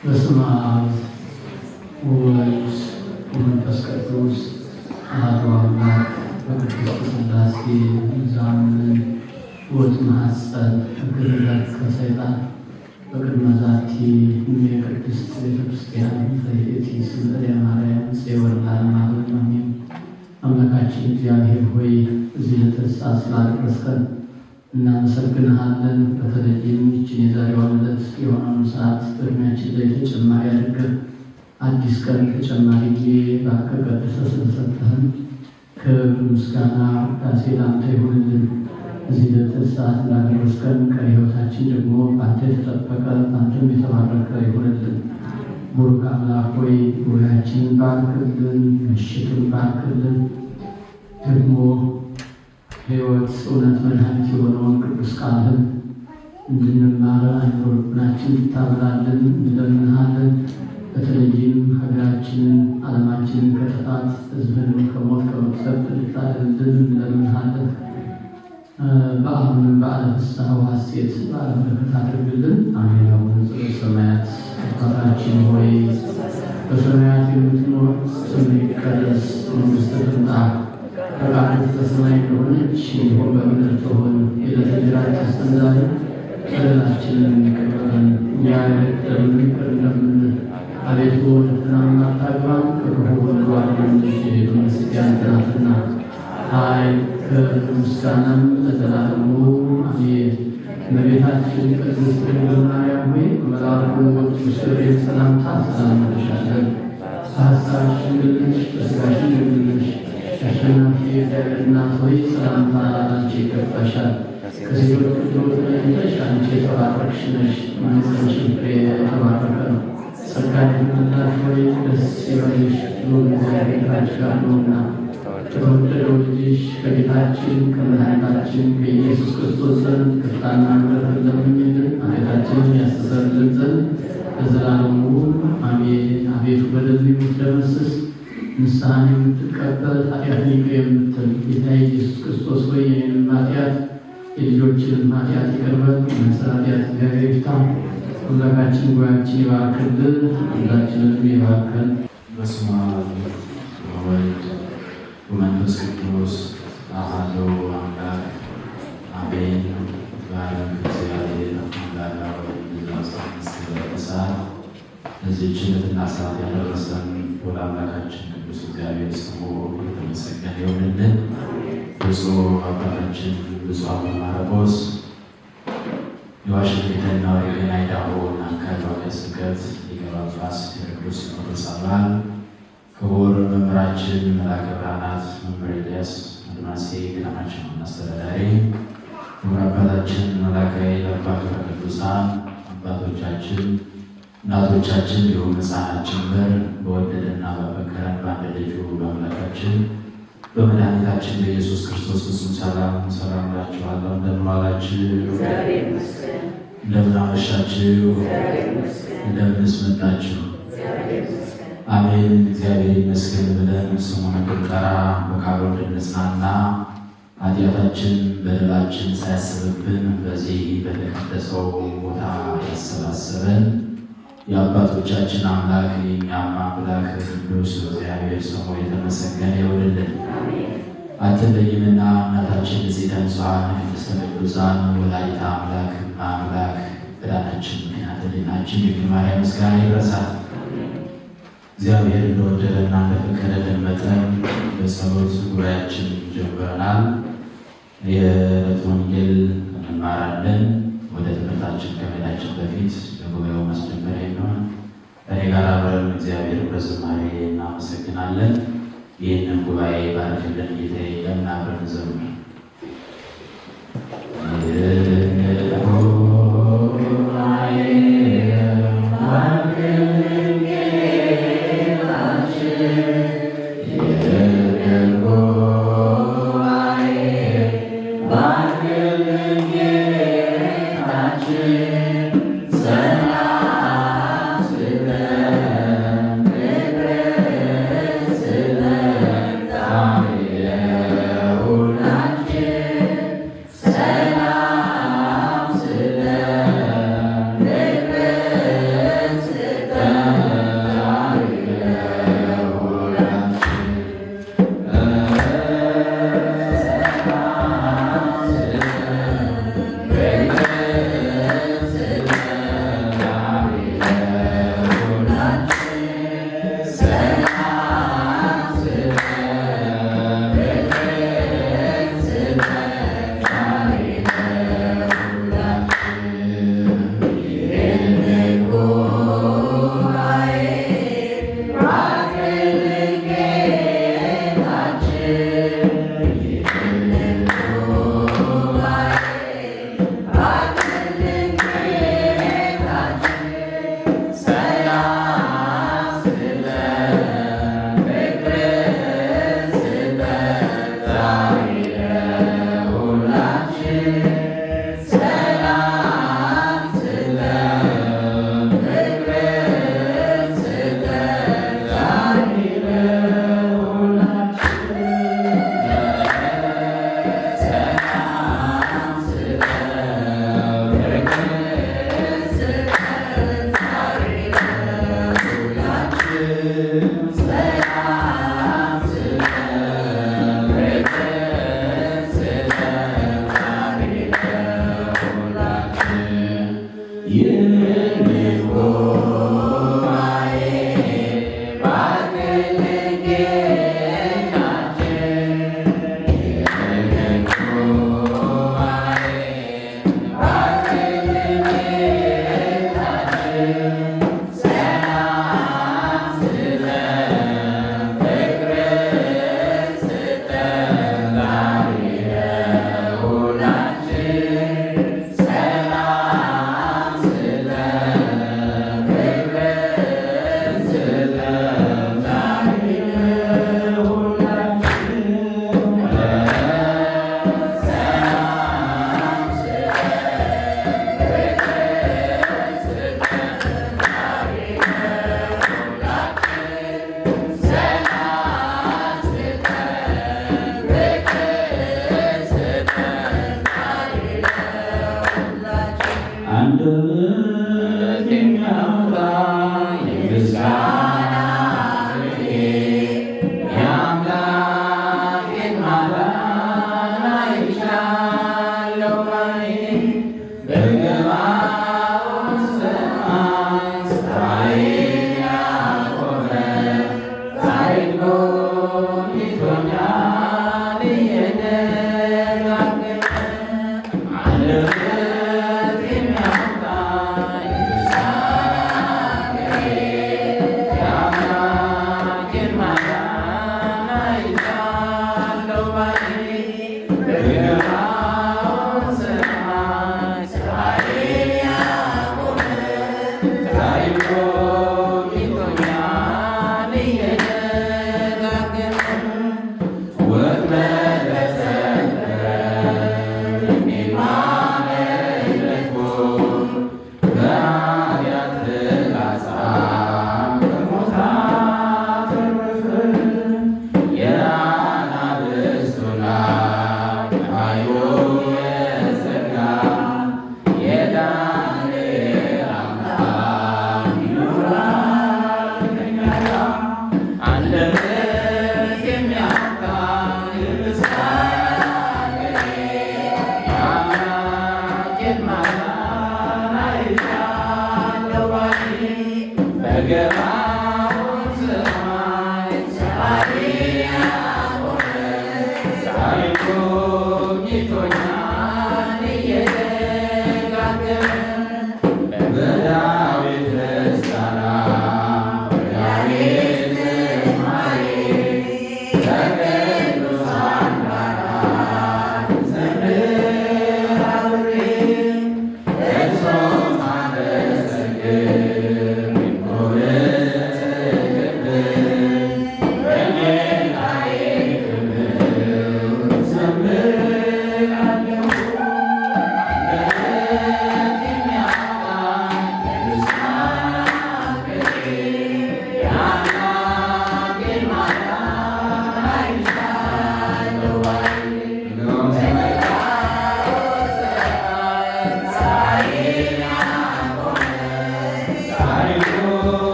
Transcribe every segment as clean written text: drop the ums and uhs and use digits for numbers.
በስመ አብ ወወልድ ወመንፈስ ቅዱስ አሐዱ አምላክ በቅድስት ሥላሴ ዘአምን ወትማኅፀን እግዝእትነ ከሰይጣን በቅድመ ዛቲ የቅድስት ቤተክርስቲያን ዘይእቲ ስምረ ማርያም ጽዮን ለዓለማዊ አሜን። አምላካችን እግዚአብሔር ሆይ እዚህ ለተሰዓት ስላደረስከን እናመሰግንሃለን። በተለይም ይህችን የዛሬዋን ዕለት የሆነውን ሰዓት በእድሜያችን ላይ ተጨማሪ አድርገን አዲስ ቀን ተጨማሪ ጊዜ ባርከህ ቀድሰህ ስለሰጠህን ክብር ምስጋና ውዳሴ ለአንተ ይሁንልን። እዚህ ለተሰዓት ስላደረስከን ቀሪ ሕይወታችን ደግሞ በአንተ የተጠበቀ በአንተም የተባረከ ይሁንልን። ቡሩክ አምላክ ሆይ ጉባኤያችንን ባርክልን፣ ምሽቱን ባርክልን። ደግሞ ሕይወት እውነት መድኃኒት የሆነውን ቅዱስ ቃልህን እንድንማር አእምሮ ልቡናችን እንድታበራልን እንለምንሃለን። በተለይም ሀገራችንን ዓለማችንን ከጥፋት ሕዝብን ከሞት ከመቅሰፍት እንድታድንልን እንለምንሃለን። በአሁንም በዓለ ፍስሐ ወሐሴት በዓለ በረከት አድርግልን። አሜን። አቡነ ዘበሰማያት አባታችን ሆይ በሰማያት የምትኖር ስምህ ይቀደስ፣ መንግሥትህ ትምጣ፣ ፈቃድህ በሰማይ እንደሆነች እንዲሁም በምድር ትሁን። የዕለት እንጀራችንን ስጠን ዛሬ፣ በደላችንን ይቅር በለን እኛም ይቅር እንደምንል፣ አቤቱ ወደ ፈተና አታግባን ከክፉ ሁሉ አድነን እንጂ መንግሥት ያንተ ናትና ኃይል፣ ክብር፣ ምስጋናም ለዘላለሙ አሜን። እመቤታችን ቅድስት ድንግል ማርያም ሆይ መልአኩ ቅዱስ ገብርኤል ሰላምታ ሰላም እንልሻለን። በሐሳብሽ ድንግል ነሽ፣ በሥጋሽም ድንግል ነሽ። አሸናፊ የእግዚአብሔር እናት ሆይ ሰላምታ ላንቺ ይገባሻል። ከሴቶች ሁሉ ተለይተሽ አንቺ የተባረክሽ ነሽ፣ የማኅፀንሽም ፍሬ የተባረከ ነው። ጸጋን የተሞላሽ ሆይ ደስ ይበልሽ፣ ልዑል እግዚአብሔር ከአንቺ ጋር ነውና ከተወደደው ልጅሽ ከጌታችን ከመድኃኒታችን ከኢየሱስ ክርስቶስ ዘንድ ይቅርታና ምሕረትን ለምኝልን ኃጢአታችንን ያስተሰርይልን ዘንድ ለዘላለሙ አሜን። አቤቱ በደልን የምትደመስስ ንስሐን የምትቀበል ኃጢአትን ይቅር የምትል ጌታ ኢየሱስ ክርስቶስ ሆይ የእኔንም ኃጢአት የልጆችንም ኃጢአት ይቅር በል። የመንሰር ኃጢአት እግዚአብሔር ይፍታ። ሁላችን ጉባኤያችን ይባርክልን፣ ሁላችንንም ይባርከን። በስመ አብ ወወልድ ወመንፈስ ቅዱስ አሐዱ አምላክ አሜን። በዓለም እግዚአብሔር አምላካዊ ሰዓት ለዚህች ዕለትና ሰዓት ያደረሰን ወደ አምላካችን ቅዱስ እግዚአብሔር ስሙ የተመሰገነ ይሁንልን። ብፁዕ አባታችን ብፁዕ አቡነ ማርቆስ የዋሽንግተንና ኦሬገን አይዳሆ እና አካባቢ ስብከት ሊቀ ጳጳስ የቅዱስ ሲኖዶስ አባል ክቡር መምህራችን መልአከ ብርሃናት መምህር ኤልያስ አድማሴ ገዳማችን አስተዳዳሪ፣ ክቡር አባታችን መልአከ አባ ቅዱሳን አባቶቻችን፣ እናቶቻችን እንዲሁም ሕፃናት ጭምር በወደደና በፈቀረን በአንድ ልጁ በአምላካችን በመድኃኒታችን በኢየሱስ ክርስቶስ ፍጹም ሰላም ሰላም እላችኋለሁ። እንደምን ዋላችሁ? እንደምን አመሻችሁ? እንደምንስ መጣችሁ? አሜን። እግዚአብሔር ይመስገን ብለን ስሙን እንድንጠራ በቃሉ እንድንጽናና ኃጢአታችን በደላችን ሳያስብብን በዚህ በተቀደሰው ቦታ ያሰባሰበን የአባቶቻችን አምላክ የእኛም አምላክ ቅዱስ እግዚአብሔር ስሙ የተመሰገነ ይሁንልን። አትለይምና እናታችን ንጽሕተ ንጹሐን ቅድስተ ቅዱሳን ወላዲተ አምላክ አምላክ በዳናችን ምክንያት ሕሊናችን ድንግል ማርያም ምስጋና ይድረሳት። እግዚአብሔር እንደወደደና እንደፈቀደልን መጠን በጸሎት ጉባኤያችን ጀምረናል። የዕለት ወንጌል እንማራለን። ወደ ትምህርታችን ከመሄዳችን በፊት ለጉባኤው ማስጀመሪያ የሚሆን ከእኔ ጋር አብረን እግዚአብሔር በዝማሬ እናመሰግናለን። ይህንን ጉባኤ ባርክልን ጌታዬ። ለምን አብረን እንዘምር? Amen.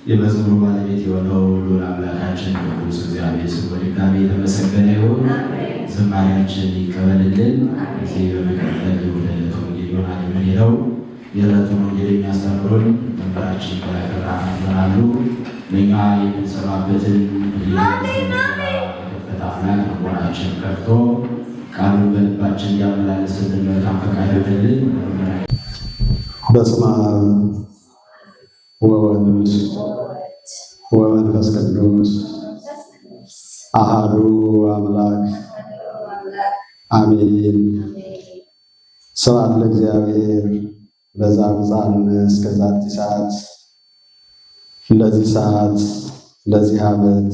የመዝሙሩ ባለቤት የሆነው ልዑል አምላካችን ቅዱስ እግዚአብሔር ስሙ በድጋሚ የተመሰገነ ይሁን። ዝማሬያችን ይቀበልልን። እዚህ በመቀጠል ወደ ዕለቱ ወንጌል ይሆናል የምንሄደው። የዕለቱን ወንጌል የሚያስተምሩን መምህራችን በረከት ይሆናሉ። ለእኛ የምንሰማበትን የከፈተ አምላክ ልቦናችን ከፍቶ ቃሉን በልባችን እንዲያመላለስልን መልካም ፈቃድ ይሁንልን። በስመ አብ ወወልድ ወመንፈስ ቅዱስ አሐዱ አምላክ አሜን። ስብሐት ለእግዚአብሔር በዘአብጽሐነ እስከ ዛቲ ሰዓት። ለዚህ ሰዓት፣ ለዚህ ዓመት፣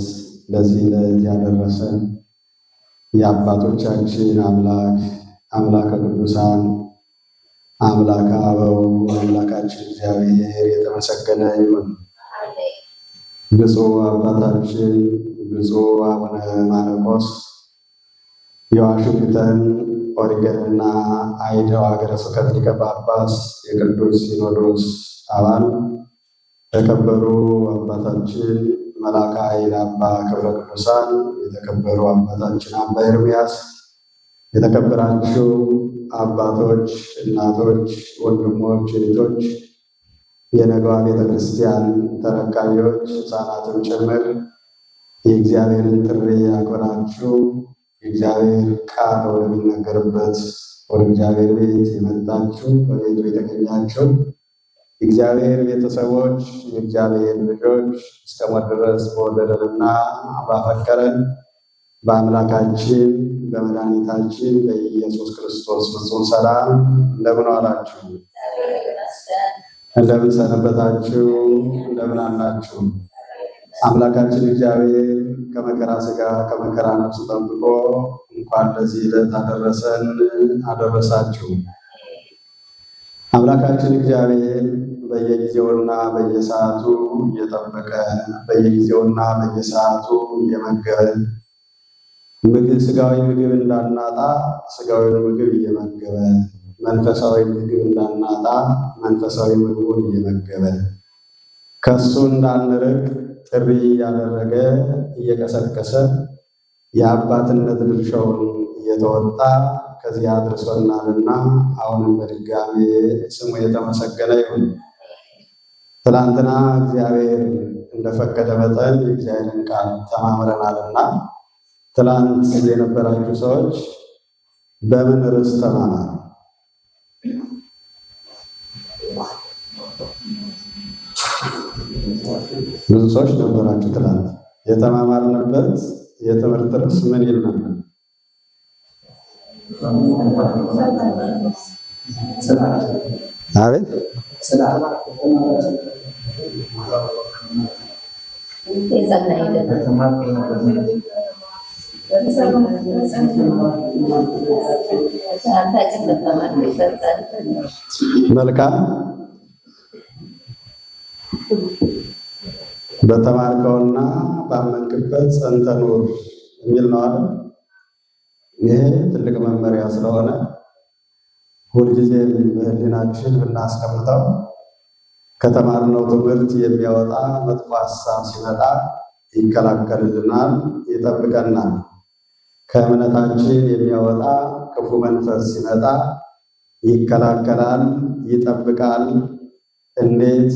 ለዚህ ዕለት ያደረሰን የአባቶቻችን አምላክ አምላከ ቅዱሳን አምላከ አበው አምላካችን እግዚአብሔር የተመሰገነ ይሁን። ብፁዕ አባታችን ብፁዕ አቡነ ማርቆስ የዋሽንግተን ኦሪገንና አይዳው ሀገረ ስብከት ሊቀ ጳጳስ የቅዱስ ሲኖዶስ አባል፣ የተከበሩ አባታችን መልአከ ኃይል አባ ክብረ ቅዱሳን፣ የተከበሩ አባታችን አባ ኤርምያስ፣ የተከበራችሁ አባቶች፣ እናቶች፣ ወንድሞች፣ እህቶች፣ የነገዋ ቤተክርስቲያን ተረካቢዎች፣ ሕፃናትም ጭምር የእግዚአብሔርን ጥሪ አክብራችሁ የእግዚአብሔር ቃል ወደሚነገርበት ወደ እግዚአብሔር ቤት የመጣችሁ በቤቱ የተገኛችሁ የእግዚአብሔር ቤተሰቦች፣ የእግዚአብሔር ልጆች እስከ ሞት ድረስ በወደደንና ባፈቀረን በአምላካችን በመድኃኒታችን በኢየሱስ ክርስቶስ ፍጹም ሰላም እንደምን ዋላችሁ? እንደምን ሰነበታችሁ? እንደምን አላችሁ? አምላካችን እግዚአብሔር ከመከራ ሥጋ ከመከራ ነፍስ ጠብቆ እንኳን ለዚህ ዕለት አደረሰን አደረሳችሁ። አምላካችን እግዚአብሔር በየጊዜውና በየሰዓቱ እየጠበቀ በየጊዜውና በየሰዓቱ እየመገበን ስጋዊ ምግብ እንዳናጣ ስጋዊ ምግብ እየመገበ መንፈሳዊ ምግብ እንዳናጣ መንፈሳዊ ምግቡን እየመገበ ከሱ እንዳንርቅ ጥሪ እያደረገ እየቀሰቀሰ የአባትነት ድርሻውን እየተወጣ ከዚህ አድርሶናልና አሁንም በድጋሜ ስሙ የተመሰገነ ይሁን። ትናንትና እግዚአብሔር እንደፈቀደ መጠን የእግዚአብሔርን ቃል ተማምረናልና ትላንት የነበራችሁ ሰዎች በምን ርዕስ ተማማሩ? ብዙ ሰዎች ነበራችሁ። ትላንት የተማማርንበት የትምህርት ርዕስ ምን ይል ነበር? አቤት መልካም። በተማርከውና ባመንክበት ጸንተህ ኑር የሚል ነው አይደል? ይሄ ትልቅ መመሪያ ስለሆነ ሁልጊዜ በሕሊናችን ብናስቀምጠው ከተማርነው ትምህርት የሚያወጣ መጥፎ ሀሳብ ሲመጣ ይከላከልልናል፣ ይጠብቀናል። ከእምነታችን የሚያወጣ ክፉ መንፈስ ሲመጣ ይከላከላል፣ ይጠብቃል። እንዴት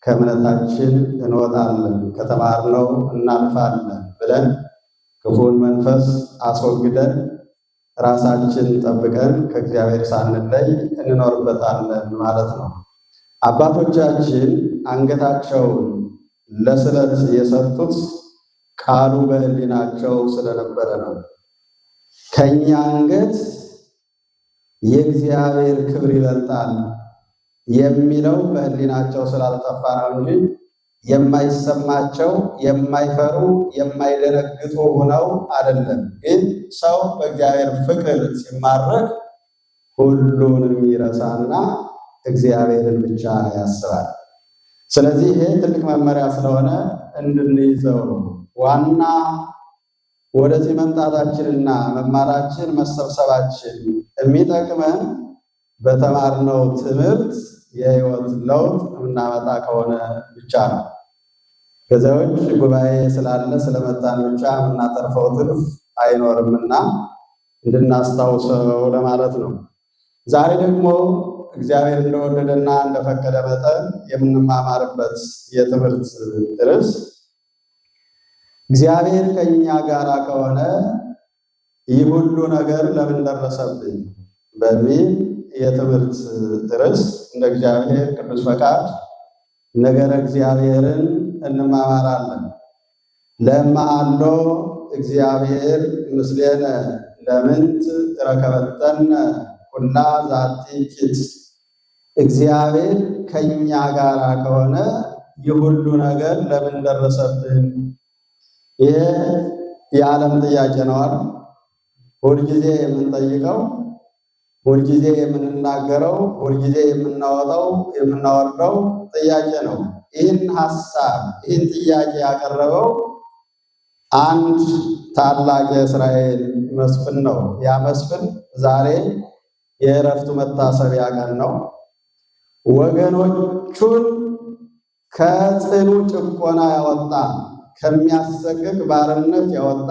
ከእምነታችን እንወጣለን፣ ከተማርነው እናልፋለን ብለን ክፉን መንፈስ አስወግደን ራሳችን ጠብቀን ከእግዚአብሔር ሳንለይ እንኖርበታለን ማለት ነው። አባቶቻችን አንገታቸውን ለስለት የሰጡት ቃሉ በሕሊናቸው ስለነበረ ነው። ከኛ አንገት የእግዚአብሔር ክብር ይበልጣል የሚለው በሕሊናቸው ስላልጠፋ ነው እንጂ የማይሰማቸው የማይፈሩ የማይደነግጡ ሆነው አይደለም። ግን ሰው በእግዚአብሔር ፍቅር ሲማረክ ሁሉንም ይረሳና እግዚአብሔርን ብቻ ያስባል። ስለዚህ ይሄ ትልቅ መመሪያ ስለሆነ እንድንይዘው ነው። ዋና ወደዚህ መምጣታችንና መማራችን መሰብሰባችን የሚጠቅመን በተማርነው ትምህርት የህይወት ለውጥ የምናመጣ ከሆነ ብቻ ነው። ከዚያ ውጭ ጉባኤ ስላለ ስለመጣን ብቻ የምናተርፈው ትርፍ አይኖርምና እንድናስታውሰው ለማለት ነው። ዛሬ ደግሞ እግዚአብሔር እንደወደደና እንደፈቀደ መጠን የምንማማርበት የትምህርት ርዕስ እግዚአብሔር ከኛ ጋር ከሆነ ይህ ሁሉ ነገር ለምን ደረሰብኝ በሚል የትምህርት ርዕስ እንደ እግዚአብሔር ቅዱስ ፈቃድ ነገረ እግዚአብሔርን እንማማራለን። ለማአሎ እግዚአብሔር ምስሌነ ለምንት ረከበተነ ኩላ ዛቲ ኪት። እግዚአብሔር ከኛ ጋር ከሆነ ይህ ሁሉ ነገር ለምን ደረሰብን? ይህ የዓለም ጥያቄ ነው። ሁልጊዜ የምንጠይቀው ሁልጊዜ የምንናገረው ሁልጊዜ የምናወርደው ጥያቄ ነው። ይህን ሐሳብ ይህን ጥያቄ ያቀረበው አንድ ታላቅ የእስራኤል መስፍን ነው። ያ መስፍን ዛሬ የዕረፍቱ መታሰቢያ ቀን ነው። ወገኖቹን ከጽኑ ጭቆና ያወጣ፣ ከሚያሰቅቅ ባርነት ያወጣ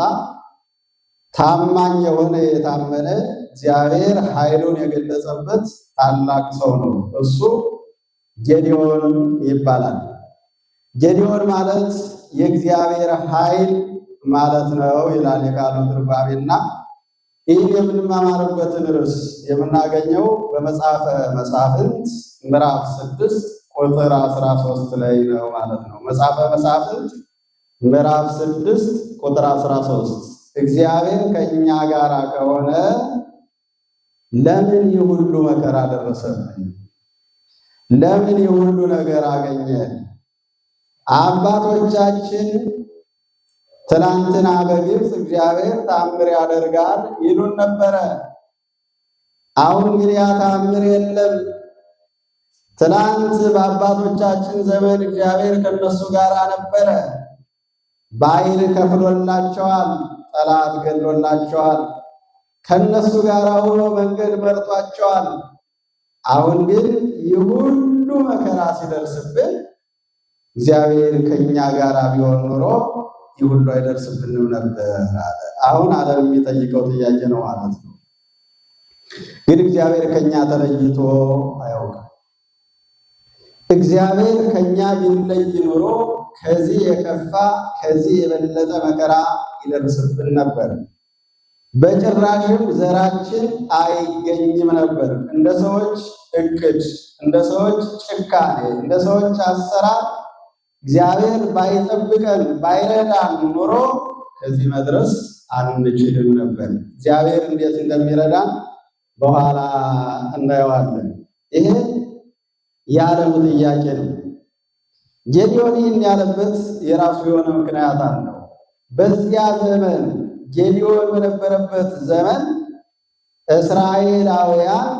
ታማኝ የሆነ የታመነ እግዚአብሔር ኃይሉን የገለጸበት ታላቅ ሰው ነው። እሱ ጌዲዮን ይባላል። ጌዲዮን ማለት የእግዚአብሔር ኃይል ማለት ነው ይላል የቃሉ ትርጓሜና ይህን የምንማማርበትን ርዕስ የምናገኘው በመጽሐፈ መሳፍንት ምዕራፍ 6 ቁጥር 13 ላይ ነው ማለት ነው። መጽሐፈ መሳፍንት ምዕራፍ 6 ቁጥር 13 እግዚአብሔር ከእኛ ጋር ከሆነ ለምን ይህ ሁሉ መከራ ደረሰብን? ለምን ይህ ሁሉ ነገር አገኘ? አባቶቻችን ትናንትና በግብፅ እግዚአብሔር ተአምር ያደርጋል ይሉን ነበረ። አሁን ግን ያ ተአምር የለም። ትናንት በአባቶቻችን ዘመን እግዚአብሔር ከነሱ ጋር ነበረ። ባሕር ከፍሎላቸዋል፣ ጠላት ገድሎላቸዋል፣ ከነሱ ጋር ሆኖ መንገድ መርጧቸዋል። አሁን ግን ይህ ሁሉ መከራ ሲደርስብን እግዚአብሔር ከኛ ጋር ቢሆን ኖሮ ይህ ሁሉ አይደርስብንም ነበር አለ። አሁን ዓለም የሚጠይቀው ጥያቄ ነው ማለት ነው። ግን እግዚአብሔር ከኛ ተለይቶ አያውቅም። እግዚአብሔር ከኛ ቢለይ ኖሮ ከዚህ የከፋ ከዚህ የበለጠ መከራ ይደርስብን ነበር። በጭራሽም ዘራችን አይገኝም ነበር። እንደ ሰዎች እቅድ፣ እንደ ሰዎች ጭካኔ፣ እንደ ሰዎች አሰራር እግዚአብሔር ባይጠብቀን ባይረዳን ኖሮ ከዚህ መድረስ አንችልም ነበር። እግዚአብሔር እንዴት እንደሚረዳን በኋላ እናየዋለን። ይሄ የዓለሙ ጥያቄ ነው። ጌዲዮን ይህን ያለበት የራሱ የሆነ ምክንያት አለው። በዚያ ዘመን ጌዲዮን በነበረበት ዘመን እስራኤላውያን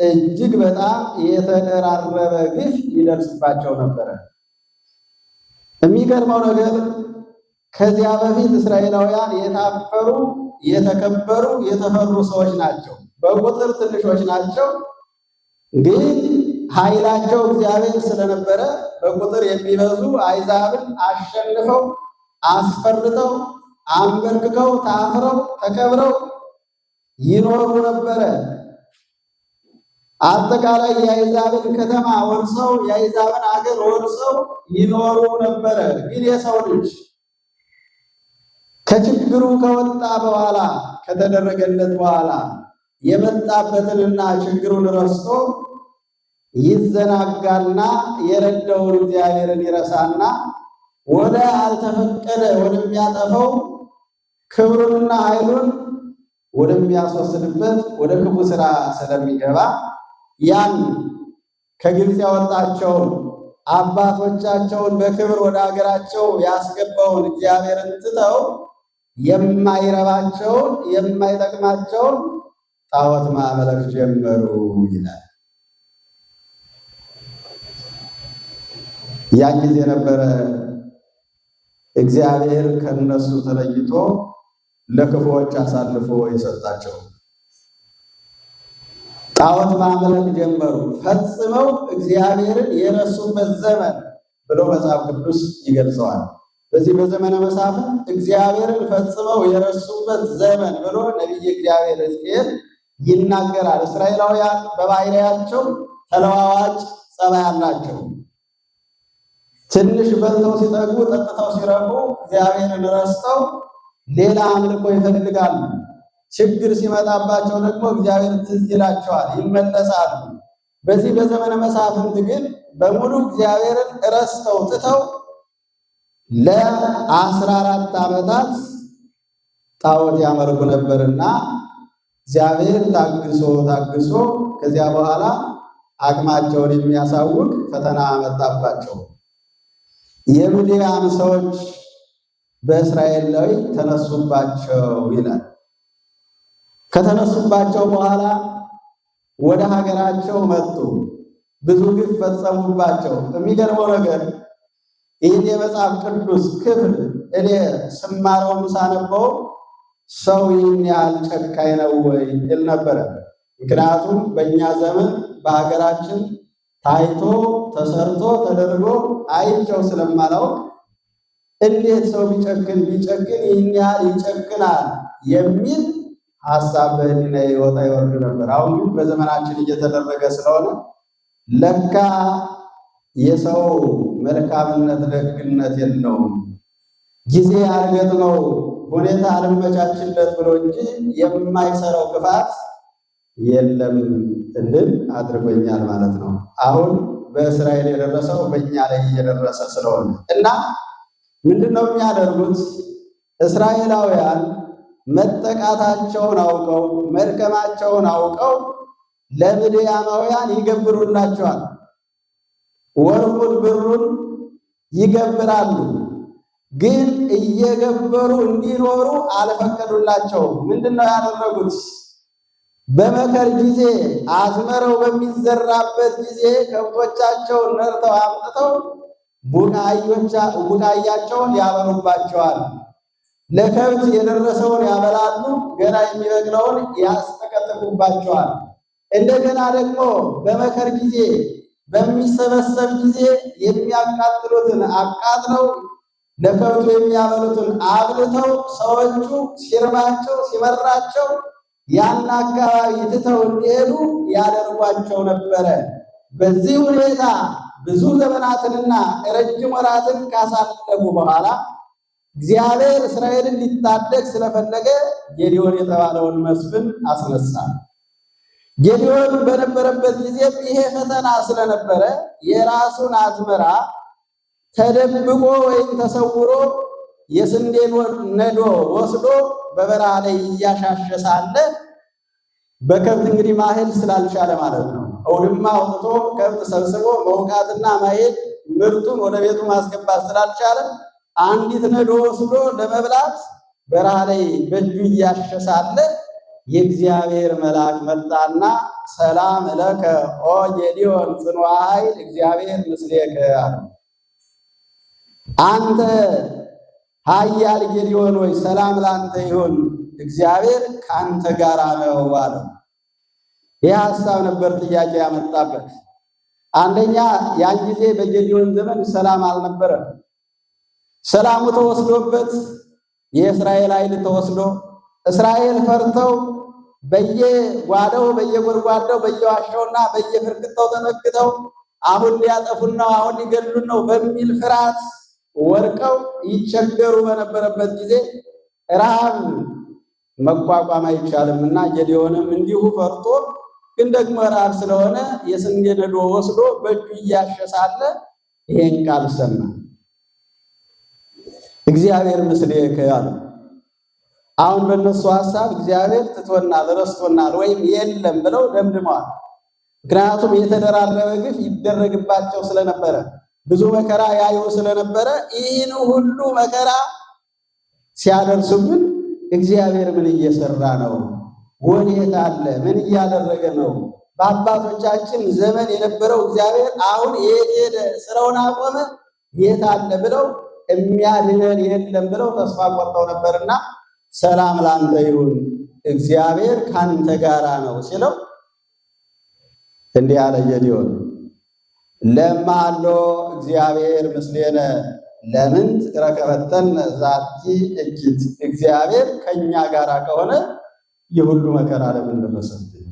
እጅግ በጣም የተደራረበ ግፍ ይደርስባቸው ነበረ። የሚገርመው ነገር ከዚያ በፊት እስራኤላውያን የታፈሩ፣ የተከበሩ፣ የተፈሩ ሰዎች ናቸው። በቁጥር ትንሾች ናቸው፣ ግን ኃይላቸው እግዚአብሔር ስለነበረ በቁጥር የሚበዙ አሕዛብን አሸንፈው አስፈርተው አንበርክከው ታፍረው ተከብረው ይኖሩ ነበረ። አጠቃላይ የአሕዛብን ከተማ ወርሰው የአሕዛብን አገር ወርሰው ይኖሩ ነበረ። ግን የሰው ልጅ ከችግሩ ከወጣ በኋላ ከተደረገለት በኋላ የመጣበትንና ችግሩን ረስቶ ይዘናጋና የረዳውን እግዚአብሔርን ይረሳና ወደ አልተፈቀደ ወደሚያጠፈው ክብሩንና ኃይሉን ወደሚያስወስድበት ወደ ክፉ ሥራ ስለሚገባ ያን ከግብፅ ያወጣቸውን አባቶቻቸውን በክብር ወደ ሀገራቸው ያስገባውን እግዚአብሔርን ትተው የማይረባቸውን የማይጠቅማቸውን ጣዖት ማምለክ ጀመሩ ይላል። ያን ጊዜ ነበረ እግዚአብሔር ከነሱ ተለይቶ ለክፉዎች አሳልፎ የሰጣቸው። ጣዖት ማምለክ ጀመሩ። ፈጽመው እግዚአብሔርን የረሱበት ዘመን ብሎ መጽሐፍ ቅዱስ ይገልጸዋል። በዚህ በዘመነ መሳፍንት እግዚአብሔርን ፈጽመው የረሱበት ዘመን ብሎ ነቢየ እግዚአብሔር ሕዝቅኤል ይናገራል። እስራኤላውያን በባህሪያቸው ተለዋዋጭ ጸባይ አላቸው። ትንሽ በልተው ሲጠግቡ፣ ጠጥተው ሲረኩ እግዚአብሔርን ረስተው ሌላ አምልኮ ይፈልጋሉ። ችግር ሲመጣባቸው ደግሞ እግዚአብሔር ትዝ ይላቸዋል፣ ይመለሳሉ። በዚህ በዘመነ መሳፍንት ግን በሙሉ እግዚአብሔርን ረስተው ትተው ለ14 ዓመታት ጣዖት ያመልኩ ነበርና እግዚአብሔር ታግሶ ከዚያ በኋላ አቅማቸውን የሚያሳውቅ ፈተና አመጣባቸው። የምድያም ሰዎች በእስራኤል ላይ ተነሱባቸው ይላል። ከተነሱባቸው በኋላ ወደ ሀገራቸው መጡ። ብዙ ግፍ ፈጸሙባቸው። የሚገርመው ነገር ይህን የመጽሐፍ ቅዱስ ክፍል እኔ ስማረውም ሳነበው ሰው ይህን ያህል ጨካኝ ነው ወይ ይል ነበረ። ምክንያቱም በእኛ ዘመን በሀገራችን ታይቶ ተሰርቶ ተደርጎ አይቸው ስለማላውቅ እንዴት ሰው ቢጨክን ይህን ያህል ይጨክናል የሚል ሀሳብ በህሊና ይወጣ ይወርድ ነበር። አሁን ግን በዘመናችን እየተደረገ ስለሆነ ለካ የሰው መልካምነት ደግነት የለውም፣ ጊዜ ያልገጥመው ሁኔታ አልመቻችለት ብሎ እንጂ የማይሰራው ክፋት የለም እልል አድርጎኛል ማለት ነው። አሁን በእስራኤል የደረሰው በእኛ ላይ እየደረሰ ስለሆነ እና ምንድነው የሚያደርጉት? እስራኤላውያን መጠቃታቸውን አውቀው መድከማቸውን አውቀው ለምድያማውያን ይገብሩላቸዋል። ወርቁን ብሩን ይገብራሉ። ግን እየገበሩ እንዲኖሩ አልፈቀዱላቸውም። ምንድነው ያደረጉት? በመከር ጊዜ አዝመረው በሚዘራበት ጊዜ ከብቶቻቸውን ነርተው አምጥተው ቡቃያቸውን ያበሉባቸዋል። ለከብት የደረሰውን ያበላሉ፣ ገና የሚበቅለውን ያስጠቀጥቁባቸዋል። እንደገና ደግሞ በመከር ጊዜ በሚሰበሰብ ጊዜ የሚያቃጥሉትን አቃጥለው ለከብቱ የሚያበሉትን አብልተው ሰዎቹ ሲርባቸው ሲመራቸው ያን አካባቢ ትተው እንዲሄዱ ያደርጓቸው ነበረ። በዚህ ሁኔታ ብዙ ዘመናትንና ረጅም ወራትን ካሳለፉ በኋላ እግዚአብሔር እስራኤልን ሊታደግ ስለፈለገ ጌዲዮን የተባለውን መስፍን አስነሳ። ጌዲዮን በነበረበት ጊዜ ይሄ ፈተና ስለነበረ የራሱን አዝመራ ተደብቆ ወይም ተሰውሮ የስንዴ ነዶ ወስዶ በበረሃ ላይ እያሻሸ ሳለ በከብት እንግዲህ ማሄድ ስላልቻለ ማለት ነው። አውድማ አውጥቶ ከብት ሰብስቦ መውቃትና ማሄድ ምርቱን ወደ ቤቱ ማስገባት ስላልቻለ አንዲት ነዶ ወስዶ ለመብላት በረሃ ላይ በእጁ እያሸ ሳለ የእግዚአብሔር መልአክ መጣና ሰላም ለከ ኦ ጌዲዮን ጽኑዕ ኃይል እግዚአብሔር ምስሌከ አለ። አንተ ኃያል ጌዲዮን ሆይ ሰላም ላንተ ይሁን፣ እግዚአብሔር ካንተ ጋር ነው አለ። ይህ ሐሳብ ነበር ጥያቄ ያመጣበት። አንደኛ ያን ጊዜ በጌዲዮን ዘመን ሰላም አልነበረም። ሰላሙ ተወስዶበት የእስራኤል ኃይል ተወስዶ እስራኤል ፈርተው በየጓዳው በየጎድጓዳው በየዋሻውና በየፍርክታው ተነክተው አሁን ሊያጠፉን ነው፣ አሁን ሊገሉን ነው በሚል ፍርሃት ወርቀው ይቸገሩ በነበረበት ጊዜ ረሃብ መቋቋም አይቻልምና ጌዲዮንም እንዲሁ ፈርቶ ግን ደግሞ ረሃብ ስለሆነ የስንዴ ነዶ ወስዶ በእጁ እያሸሳለ ይሄን ቃል ሰማ። እግዚአብሔር ምስሌከ አለ። አሁን በእነሱ ሐሳብ እግዚአብሔር ትቶናል፣ ረስቶናል ወይም የለም ብለው ደምድመዋል። ምክንያቱም የተደራረበ ግፍ ይደረግባቸው ስለነበረ ብዙ መከራ ያዩ ስለነበረ ይህን ሁሉ መከራ ሲያደርሱብን እግዚአብሔር ምን እየሰራ ነው? ወዴት አለ? ምን እያደረገ ነው? በአባቶቻችን ዘመን የነበረው እግዚአብሔር አሁን የት ሄደ? ስራውን አቆመ? የት አለ ብለው የሚያድነን የለም ብለው ተስፋ ቆርጠው ነበርና ሰላም ላንተ ይሁን እግዚአብሔር ካንተ ጋራ ነው ሲለው እንዲህ አለ ጌዲዮን ለማሎ እግዚአብሔር ምስሌነ ለምንት ረከበተን ዛቲ እኪት፣ እግዚአብሔር ከኛ ጋራ ከሆነ የሁሉ መከራ ለምን ደረሰብኝ?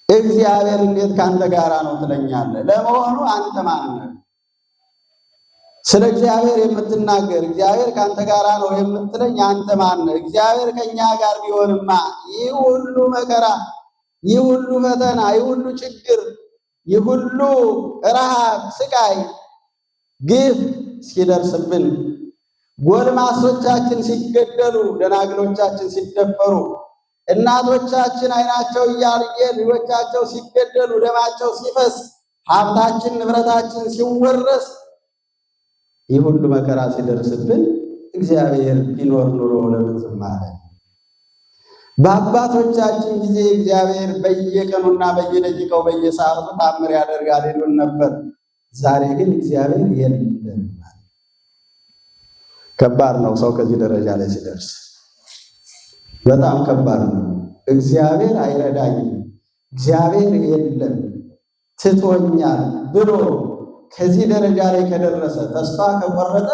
እግዚአብሔር እንዴት ካንተ ጋራ ነው ትለኛለህ? ለመሆኑ አንተ ማን ነህ? ስለ እግዚአብሔር የምትናገር እግዚአብሔር ካንተ ጋራ ነው የምትለኝ አንተ ማን ነህ? እግዚአብሔር ከኛ ጋር ቢሆንማ ይህ ሁሉ መከራ፣ ይህ ሁሉ ፈተና፣ ይህ ሁሉ ችግር፣ ይህ ሁሉ ረሃብ፣ ስቃይ፣ ግፍ ሲደርስብን፣ ጎልማሶቻችን ሲገደሉ፣ ደናግሎቻችን ሲደፈሩ፣ እናቶቻችን ዓይናቸው እያየ ልጆቻቸው ሲገደሉ፣ ደማቸው ሲፈስ፣ ሀብታችን ንብረታችን ሲወረስ፣ ይህ ሁሉ መከራ ሲደርስብን እግዚአብሔር ቢኖር ኑሮ ለምን ዝም አለ? በአባቶቻችን ጊዜ እግዚአብሔር በየቀኑና በየደቂቃው በየሰዓቱ ታምር ያደርጋል ይሉን ነበር። ዛሬ ግን እግዚአብሔር የለም። ከባድ ነው። ሰው ከዚህ ደረጃ ላይ ሲደርስ በጣም ከባድ ነው። እግዚአብሔር አይረዳኝም፣ እግዚአብሔር የለም ትቶኛል ብሎ ከዚህ ደረጃ ላይ ከደረሰ ተስፋ ከቆረጠ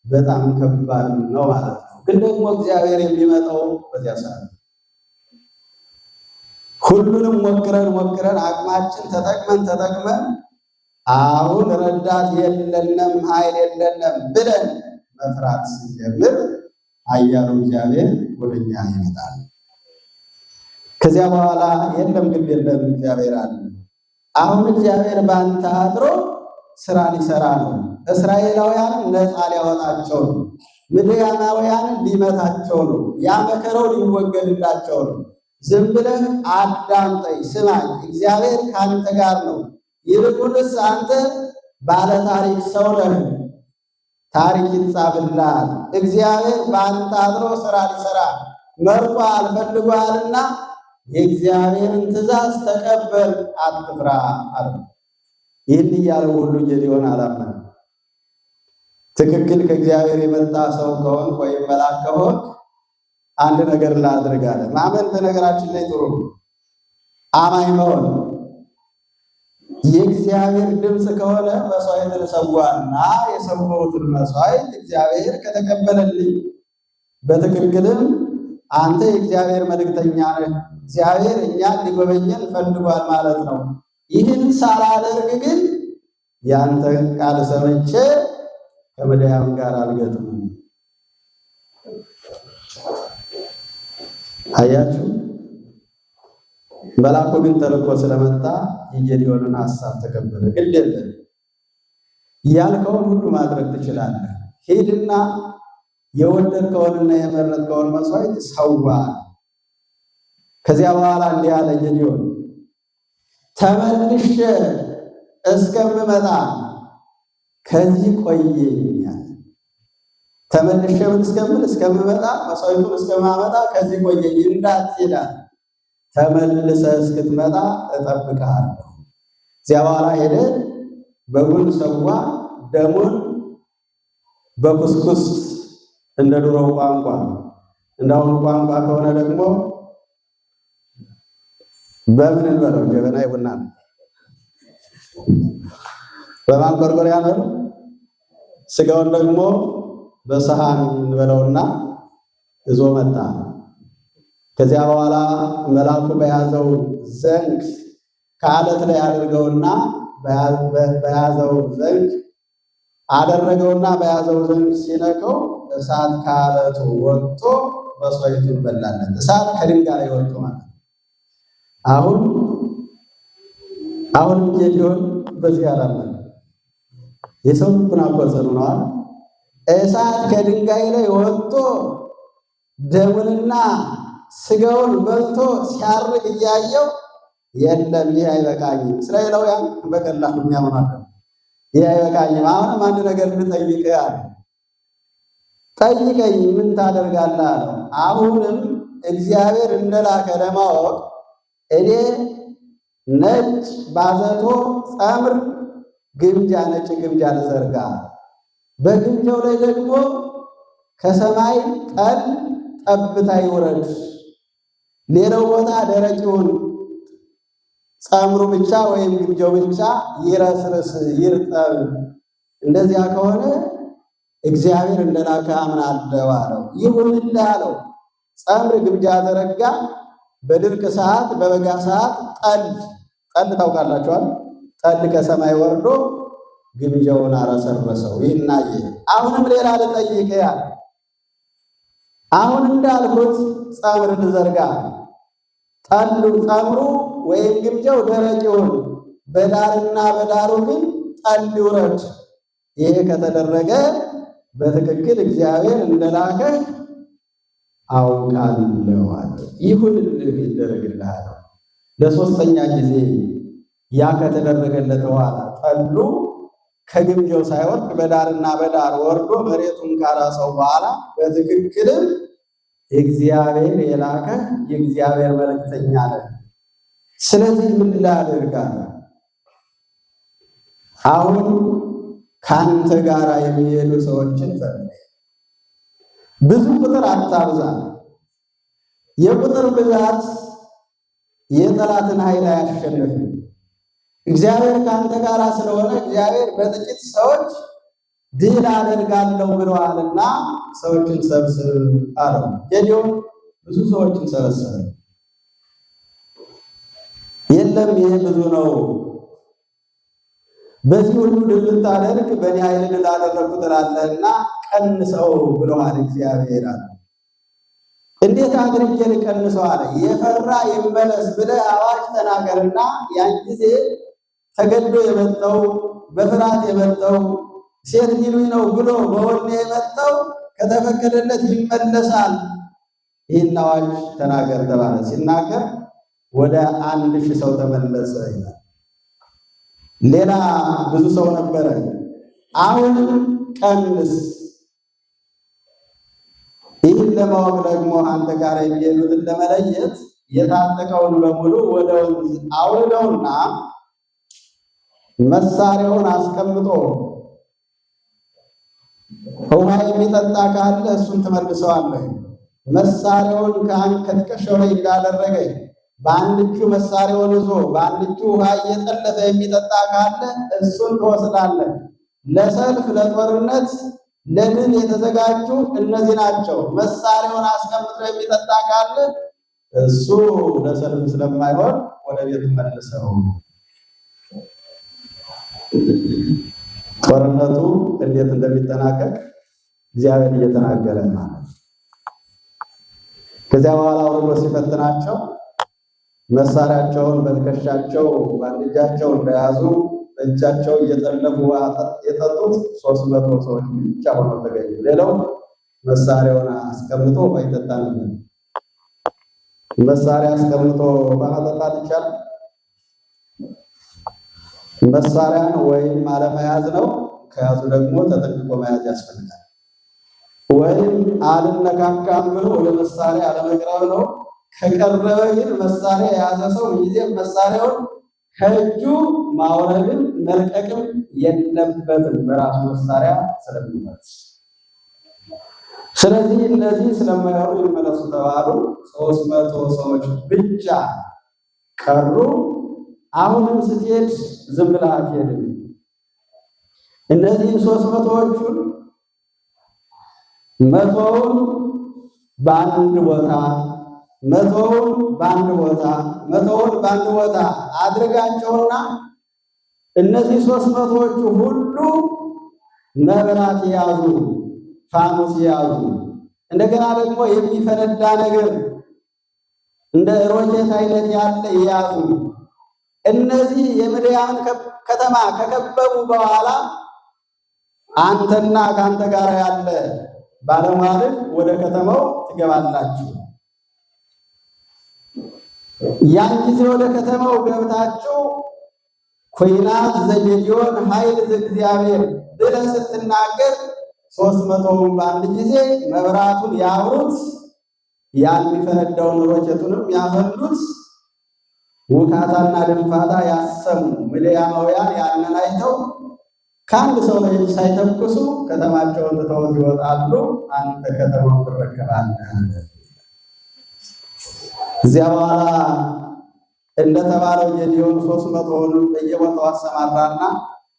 በጣም ከባድ ነው ማለት ነው። ግን ደግሞ እግዚአብሔር የሚመጣው በዚያ ሰዓት ሁሉንም ሞክረን አቅማችን ተጠቅመን አሁን ረዳት የለንም ኃይል የለንም ብለን መፍራት ሲጀምር ኃያሉ እግዚአብሔር ወደኛ ይመጣል። ከዚያ በኋላ የለም ግድ የለም እግዚአብሔር አለ። አሁን እግዚአብሔር ባንተ አድሮ ስራ ሊሰራ ነው። እስራኤላውያንን ነፃ ሊያወጣቸው ነው። ምድያማውያንን ሊመታቸው ነው። ያ መከራው ሊወገድላቸው ነው። ዝም ብለህ አዳምጠኝ፣ ስማኝ፣ እግዚአብሔር ካንተ ጋር ነው። ይልቁንስ አንተ ባለ ታሪክ ሰው ነህ፣ ታሪክ ይጻፍልሃል። እግዚአብሔር በአንተ አድሮ ስራ ሊሰራ መርጧል ፈልጓልና የእግዚአብሔርን ትእዛዝ ተቀበል፣ አትፍራ አለ። ይህን እያለ ሁሉ ጌዴዎን አላመነም። ትክክል ከእግዚአብሔር የመጣ ሰው ከሆን ወይም መልአክ ከሆን አንድ ነገር ላድርግ አለ። ማመን በነገራችን ላይ ጥሩ ነው። አማኝ መሆን የእግዚአብሔር ድምፅ ከሆነ መስዋዕት ልሰዋና የሰዋሁትን መስዋዕት እግዚአብሔር ከተቀበለልኝ በትክክልም አንተ የእግዚአብሔር መልእክተኛ ነህ፣ እግዚአብሔር እኛን ሊጎበኘን ፈልጓል ማለት ነው። ይህን ሳላደርግ ግን ያንተ ቃል ሰምቼ ከምድያም ጋር አልገጥምም። አያችሁ፣ መልአኩ ግን ተልኮ ስለመጣ የጌዴዎንን ሐሳብ ተቀበለ። ግድ የለም ያልከውን ሁሉ ማድረግ ትችላለህ፣ ሂድና የወደድከውንና የመረጥከውን መስዋዕት ሰዋ። ከዚያ በኋላ እንዲህ አለ ጌዴዎን፣ ተመልሼ እስከምመጣ ከዚህ ቆየኛል። ተመልሼ ምን እስከምመጣ መስዋዕቱን እስከማመጣ ከዚህ ቆየኝ፣ እንዳትሄድ፣ ተመልሰህ እስክትመጣ እጠብቅሃለሁ። እዚያ በኋላ ሄደ፣ በጉን ሰዋ፣ ደሙን በኩስኩስ እንደ ድሮው ቋንቋ፣ እንዳሁኑ ቋንቋ ከሆነ ደግሞ በምን እንበለው? ጀበና ይቡና በማንቆርቆሪያ ነው። ስጋውን ደግሞ በሰሃን እንበለውና እዞ መጣ። ከዚያ በኋላ መልአኩ በያዘው ዘንግ ከአለት ላይ አድርገውና በያዘው ዘንግ አደረገውና በያዘው ዘንግ ሲነቀው እሳት ከአለቱ ወጥቶ መስዋዕቱን በላለት። እሳት ከድንጋይ ላይ ወጥቶ ማለት አሁን ጌዴዎን በዚህ አላመነ። የሰው ልቡና ቆጸሩ ነው። እሳት ከድንጋይ ላይ ወጥቶ ደሙንና ስጋውን በልቶ ሲያርግ እያየው የለም ይህ አይበቃኝም። እስራኤላውያን በቀላሉ የሚያምናሉ። ይህ አይበቃኝም፣ አሁንም አንድ ነገር ልጠይቅህ አለ። ጠይቀኝ፣ ምን ታደርጋለህ አለው። አሁንም እግዚአብሔር እንደላከ ለማወቅ እኔ ነጭ ባዘቶ ጸምር ግምጃ፣ ነጭ ግምጃ ልዘርጋ፣ በግምጃው ላይ ደግሞ ከሰማይ ጠል ጠብታ ይውረድ፣ ሌላው ቦታ ደረቅ ይሁን፣ ጸምሩ ብቻ ወይም ግምጃው ብቻ ይረስርስ ይርጠብ። እንደዚያ ከሆነ እግዚአብሔር እንደላከ አምናለሁ አለው። ይሁንልህ አለው። ጸምር ግምጃ ዘረጋ። በድርቅ ሰዓት በበጋ ሰዓት ጠል ታውቃላችኋል። ጠል ከሰማይ ወርዶ ግምጃውን አረሰረሰው። ይህናየ አሁንም ሌላ ልጠይቅህ ያለ፣ አሁን እንዳልኩት ጸምር ልዘርጋ፣ ጸምሩ ወይም ግምጃው ደረቅ ይሁን፣ በዳርና በዳሩ ግን ጠል ይውረድ። ይሄ ከተደረገ በትክክል እግዚአብሔር እንደላከ አውቃለሁ አለ። ይሁንልህ ይደረግልሃል። ለሶስተኛ ጊዜ ያ ከተደረገለት በኋላ ጠሉ ከግምጃው ሳይወርድ በዳርና በዳር ወርዶ መሬቱን ካራሰው በኋላ በትክክልም እግዚአብሔር የላከ የእግዚአብሔር መልእክተኛ ነህ። ስለዚህ ምን ላደርጋለሁ? አሁን ካንተ ጋር የሚሄዱ ሰዎችን ፈልግ። ብዙ ቁጥር አታብዛ። የቁጥር ብዛት የጠላትን ኃይል አያሸንፍም። እግዚአብሔር ካንተ ጋር ስለሆነ እግዚአብሔር በጥቂት ሰዎች ድል አደርጋለሁ ብለዋልና ሰዎችን ሰብስብ አለው። ጌዴዎን ብዙ ሰዎችን ሰበሰበ። የለም ይሄ ብዙ ነው፣ በዚህ ሁሉ ድል ብታደርግ በእኔ ኃይል ድል አደረግኩ ትላለህና ቀንሰው ብለዋል እግዚአብሔር አለ። እንዴት አድርጌ ልቀንሰው አለ። የፈራ ይመለስ ብለህ አዋጅ ተናገርና ያን ጊዜ ተገዶ የመጣው በፍርሃት የመጣው ሴት ሊሉኝ ነው ብሎ በወኔ የመጣው ከተፈቀደለት ይመለሳል። ይህን አዋጅ ተናገር ተባለ። ሲናገር ወደ 1000 ሰው ተመለሰ ይላል። ሌላ ብዙ ሰው ነበረ። አሁን ቀንስ። ይህን ለማወቅ ደግሞ አንተ ጋር የሚሄዱትን ለመለየት የታጠቀውን በሙሉ ወደ ወንዝ አውርደውና መሳሪያውን አስቀምጦ ውሃ የሚጠጣ ካለ እሱን ትመልሰዋለህ። መሳሪያውን ከትከሻው ላይ እንዳደረገ በአንድ እጁ መሳሪያውን ይዞ በአንድ እጁ ውሃ እየጠለፈ የሚጠጣ ካለ እሱን ትወስዳለህ። ለሰልፍ ለጦርነት ለድል የተዘጋጁ እነዚህ ናቸው። መሳሪያውን አስቀምጦ የሚጠጣ ካለ እሱ ለሰልፍ ስለማይሆን ወደ ቤት መልሰው። ጦርነቱ እንዴት እንደሚጠናቀቅ እግዚአብሔር እየተናገረ ማለት። ከዚያ በኋላ አውርዶ ሲፈትናቸው መሳሪያቸውን በትከሻቸው በአንድ እጃቸው እንደያዙ በእጃቸው እየጠለፉ የጠጡት 300 ሰዎች ብቻ ሆነው ተገኙ። ሌላው መሳሪያውን አስቀምጦ አይጠጣ ነበር። መሳሪያ አስቀምጦ ማጠጣት ይቻላል? መሳሪያን ወይም አለመያዝ ነው። ከያዙ ደግሞ ተጠንቅቆ መያዝ ያስፈልጋል። ወይም አልነካካም ብሎ ወደ መሳሪያ አለመቅረብ ነው። ከቀረበ ግን መሳሪያ የያዘ ሰው ጊዜ መሳሪያውን ከእጁ ማውረድም መልቀቅም የለበትም በራሱ መሳሪያ ስለሚመት። ስለዚህ እነዚህ ስለማይሆኑ ይመለሱ ተባሉ። 300 ሰዎች ብቻ ቀሩ። አሁንም ስትሄድ ዝም ብለህ አትሄድም። እነዚህ 300ዎቹን 100ውን በአንድ ቦታ 100ውን በአንድ ቦታ 100ውን በአንድ ቦታ አድርጋቸውና እነዚህ 300ዎቹ ሁሉ መብራት ያዙ፣ ፋኖስ ያዙ። እንደገና ደግሞ የሚፈነዳ ነገር እንደ ሮኬት አይነት ያለ ያዙ። እነዚህ የምድያምን ከተማ ከከበቡ በኋላ አንተና ካንተ ጋር ያለ ባለሟል ወደ ከተማው ትገባላችሁ። ያን ጊዜ ወደ ከተማው ገብታችሁ ኩናት ዘጌዴዎን ኃይል ዘእግዚአብሔር ብለህ ስትናገር 300ውን በአንድ ጊዜ መብራቱን ያብሩት፣ ያን የሚፈነዳውን ሮኬቱንም ያፈንዱት፣ ውካታና ድንፋታ ያሰሙ። ምድያማውያን ያንን አይተው ከአንድ ሰው ላይ ሳይተኩሱ ከተማቸውን ትተውት ይወጣሉ። አንተ ከተማውን ትረከባለህ። እዚያ በኋላ እንደተባለው ጌዴዎን 300ውንም በየቦታው አሰማራና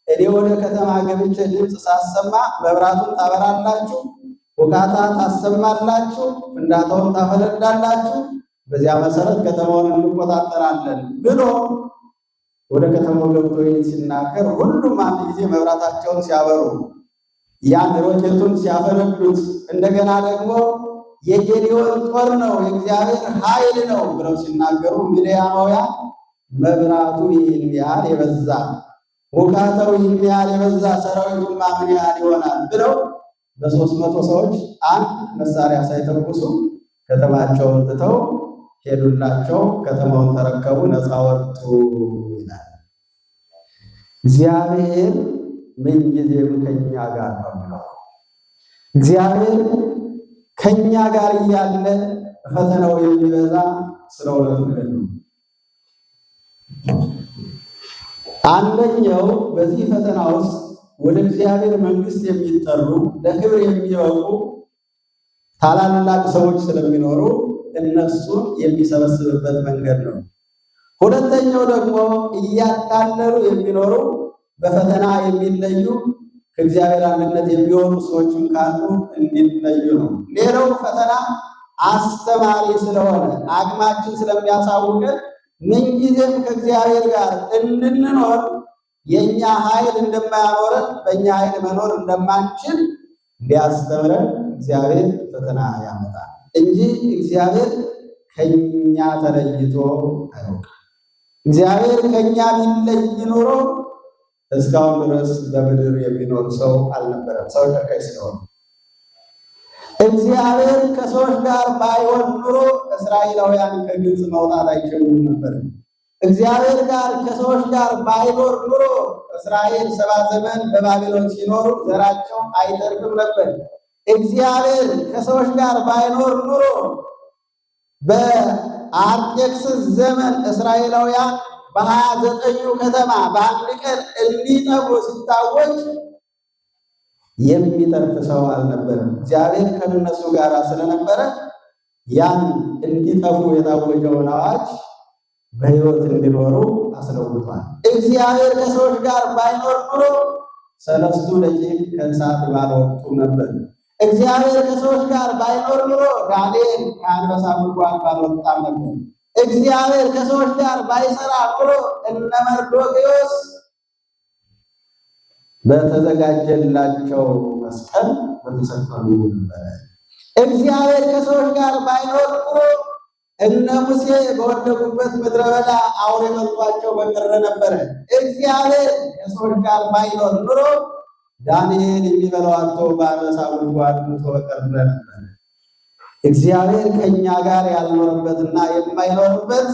እኔ ወደ ከተማ ገብቼ ድምፅ ሳሰማ መብራቱን ታበራላችሁ፣ ውካታ ታሰማላችሁ፣ ፍንዳታውን ታፈነዳላችሁ፣ በዚያ መሰረት ከተማውን እንቆጣጠራለን ብሎ ወደ ከተማው ገብቶ ሲናገር ሁሉም አንድ ጊዜ መብራታቸውን ሲያበሩ ያን ሮኬቱን ሲያፈነዱት እንደገና ደግሞ የጌዴዎን ጦር ነው የእግዚአብሔር ኃይል ነው ብለው ሲናገሩ ምድያማውያን መብራቱ ይህን ያህል የበዛ ውካታው ይህን ያህል የበዛ ሰራዊቱማ ምን ያህል ይሆናል ብለው በ300 ሰዎች አንድ መሳሪያ ሳይተኩሱ ከተማቸውን ትተው ሄዱላቸው። ከተማውን ተረከቡ፣ ነፃ ወጡ ይላል። እግዚአብሔር ምንጊዜም ከኛ ጋር ነው። እግዚአብሔር ከኛ ጋር እያለ ፈተናው የሚበዛ ስለ እውነቱ ነገር ነው። አንደኛው በዚህ ፈተና ውስጥ ወደ እግዚአብሔር መንግሥት የሚጠሩ ለክብር የሚበቁ ታላላቅ ሰዎች ስለሚኖሩ እነሱን የሚሰበስብበት መንገድ ነው። ሁለተኛው ደግሞ እያታለሉ የሚኖሩ በፈተና የሚለዩ ከእግዚአብሔር አንድነት የሚሆኑ ሰዎችም ካሉ እንዲለዩ ነው። ሌላው ፈተና አስተማሪ ስለሆነ አቅማችን ስለሚያሳውቀን ምንጊዜም ከእግዚአብሔር ጋር እንድንኖር የእኛ ኃይል እንደማያኖረን በእኛ ኃይል መኖር እንደማንችል ሊያስተምረን እግዚአብሔር ፈተና ያመጣል እንጂ እግዚአብሔር ከኛ ተለይቶ አያውቅም። እግዚአብሔር ከኛ ቢለይ ኖሮ እስካሁን ድረስ በምድር የሚኖር ሰው አልነበረም። ሰው ጨካኝ ስለሆነ እግዚአብሔር ከሰዎች ጋር ባይሆን ኑሮ እስራኤላውያን ከግብፅ መውጣት አይችሉም ነበር። እግዚአብሔር ጋር ከሰዎች ጋር ባይኖር ኑሮ እስራኤል 70 ዘመን በባቢሎን ሲኖሩ ዘራቸው አይተርፍም ነበር። እግዚአብሔር ከሰዎች ጋር ባይኖር ኑሮ በአርጤክስስ ዘመን እስራኤላውያን በ29ኙ ከተማ በአንድ ቀን እንዲጠፉ ሲታወጅ የሚተርፍ ሰው አልነበረም። እግዚአብሔር ከነሱ ጋር ስለነበረ ያን እንዲጠፉ የታወጀውን አዋጅ በሕይወት እንዲኖሩ አስለውጧል። እግዚአብሔር ከሰዎች ጋር ባይኖር ኑሮ 3 ደቂቅ ከእሳት ባልወጡ ነበር። እግዚአብሔር ከሰዎች ጋር ባይኖር ኑሮ ዳንኤል ከአንበሳ ጉድጓድ ባልወጣም ነበር። እግዚአብሔር ከሰዎች ጋር ባይሰራ ኑሮ እነ መርዶክዮስ በተዘጋጀላቸው መስቀል በተሰቀሉ ነበር። እግዚአብሔር ከሰዎች ጋር ባይኖር ኑሮ እነ ሙሴ በወደቁበት ምድረ በዳ አውሬ በልቷቸው በቀረ ነበረ። እግዚአብሔር ከሰዎች ጋር ባይኖር ኑሮ ዳንኤል የሚበላው አጥቶ በአንበሳ ጉድጓድ ሞቶ በቀረ ነበር። እግዚአብሔር ከኛ ጋር ያልኖረበትና የማይኖርበት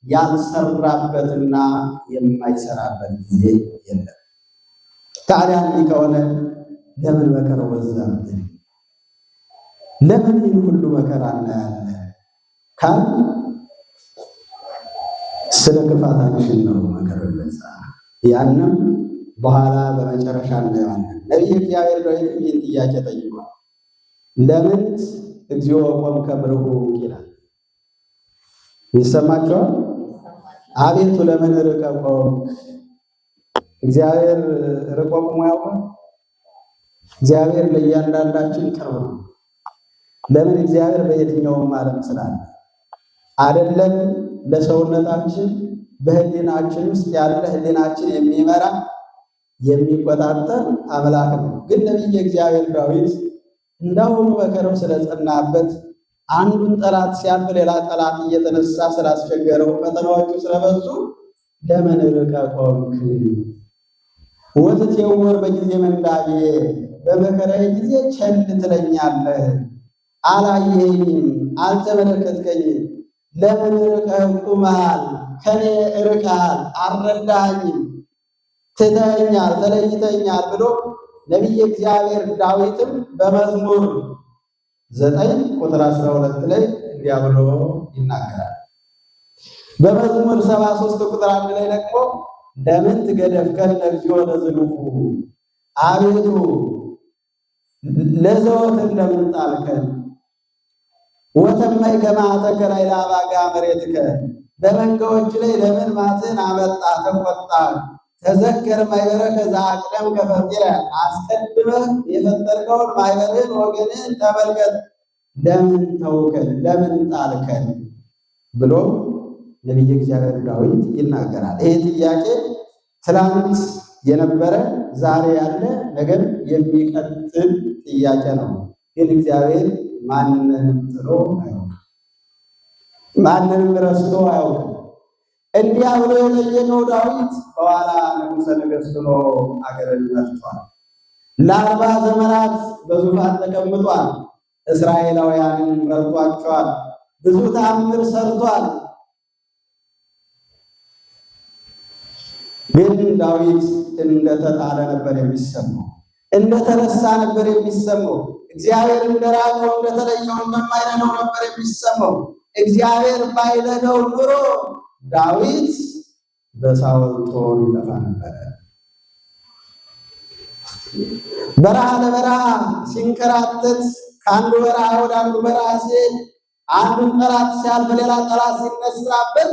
ያልሰራበትና የማይሰራበት ጊዜ የለም። ታዲያ እንዲህ ከሆነ ለምን መከራ በዛብን? ለምን ይህን ሁሉ መከራ እናያለን? ካል ስለ ክፋታችን ነው መከራ በዛ። ያንም በኋላ በመጨረሻ እናየዋለን። ነቢየ እግዚአብሔር ዳዊት ይህን ጥያቄ ጠይቋል። ለምን እግዚኦ ቆምከ ብርሁቅ ይላል። ይሰማችኋል? አቤቱ ለምን ርቀህ ቆምክ? እግዚአብሔር ርቆ ቆሞ ያውቃል? እግዚአብሔር ለእያንዳንዳችን ቅርብ ነው። ለምን? እግዚአብሔር በየትኛውም ዓለም ስላለ አይደለም። ለሰውነታችን በህሊናችን ውስጥ ያለ ህሊናችን የሚመራ የሚቆጣጠር አምላክ ነው። ግን ነቢየ እግዚአብሔር ዳዊት እንዳሁኑ መከራው ስለጸናበት አንዱን ጠላት ሲያልፍ ሌላ ጠላት እየተነሳ ስላስቸገረው ፈተናዎቹ ስለበዙ ለምን ርቀህ ቆምክ? ወትትየወር በጊዜ መንዳዬ በመከራዬ ጊዜ ቸል ትለኛለህ። አላየኸኝም፣ አልተመለከትከኝም። ለምን ርቀህ ቆመሃል? ከኔ ርቀሃል፣ አልረዳኸኝም፣ ትተኸኛል፣ ተለይተኛል ብሎ ነቢየ እግዚአብሔር ዳዊትም በመዝሙር 9 ቁጥር 12 ላይ እንዲያ ብሎ ይናገራል። በመዝሙር 73 ቁጥር 1 ላይ ደግሞ ለምን ትገደፍከን እግዚኦ ለዝኑፉ፣ አቤቱ ለዘወትር ለምን ጣልከን? ወተማይ ከማዕተከ ላዕለ አባጋ መሬትከ፣ በመንጋዎች ላይ ለምን ማዕትህን አመጣ ተቆጣ? ተዘከር ማኅበረከ ዘአቅደምከ ፈጢረ፣ አስቀድመህ የፈጠርከውን ማኅበርህን ወገንህን ተመልከት። ለምን ተውከን? ለምን ጣልከን? ብሎ ነቢየ እግዚአብሔር ዳዊት ይናገራል። ይህ ጥያቄ ትላንት የነበረ ዛሬ ያለ ነገር የሚቀጥል ጥያቄ ነው። ግን እግዚአብሔር ማንንም ጥሎ አያውቅም፣ ማንንም ረስቶ አያውቅም። እንዲያ ብሎ የጠየቀው ዳዊት በኋላ ንጉሠ ነገሥት ሆኖ አገርን መርቷል። ለ40 ዘመናት በዙፋን ተቀምጧል። እስራኤላውያንን መርቷቸዋል። ብዙ ተአምር ሰርቷል። ግን ዳዊት እንደተጣለ ነበር የሚሰማው። እንደተረሳ ነበር የሚሰማው። እግዚአብሔር እንደራቀው እንደተለየው እንደማይረዳው ነበር የሚሰማው። እግዚአብሔር ባይረዳው ኑሮ ዳዊት በሳኦል ጦር ይጠፋ ነበር። በረሃ ለበረሃ ሲንከራተት ከአንዱ በረሃ ወደ አንዱ በረሃ ሲሄድ አንዱን ጠላት ሲያልፍ ሌላ ጠላት ሲነሳበት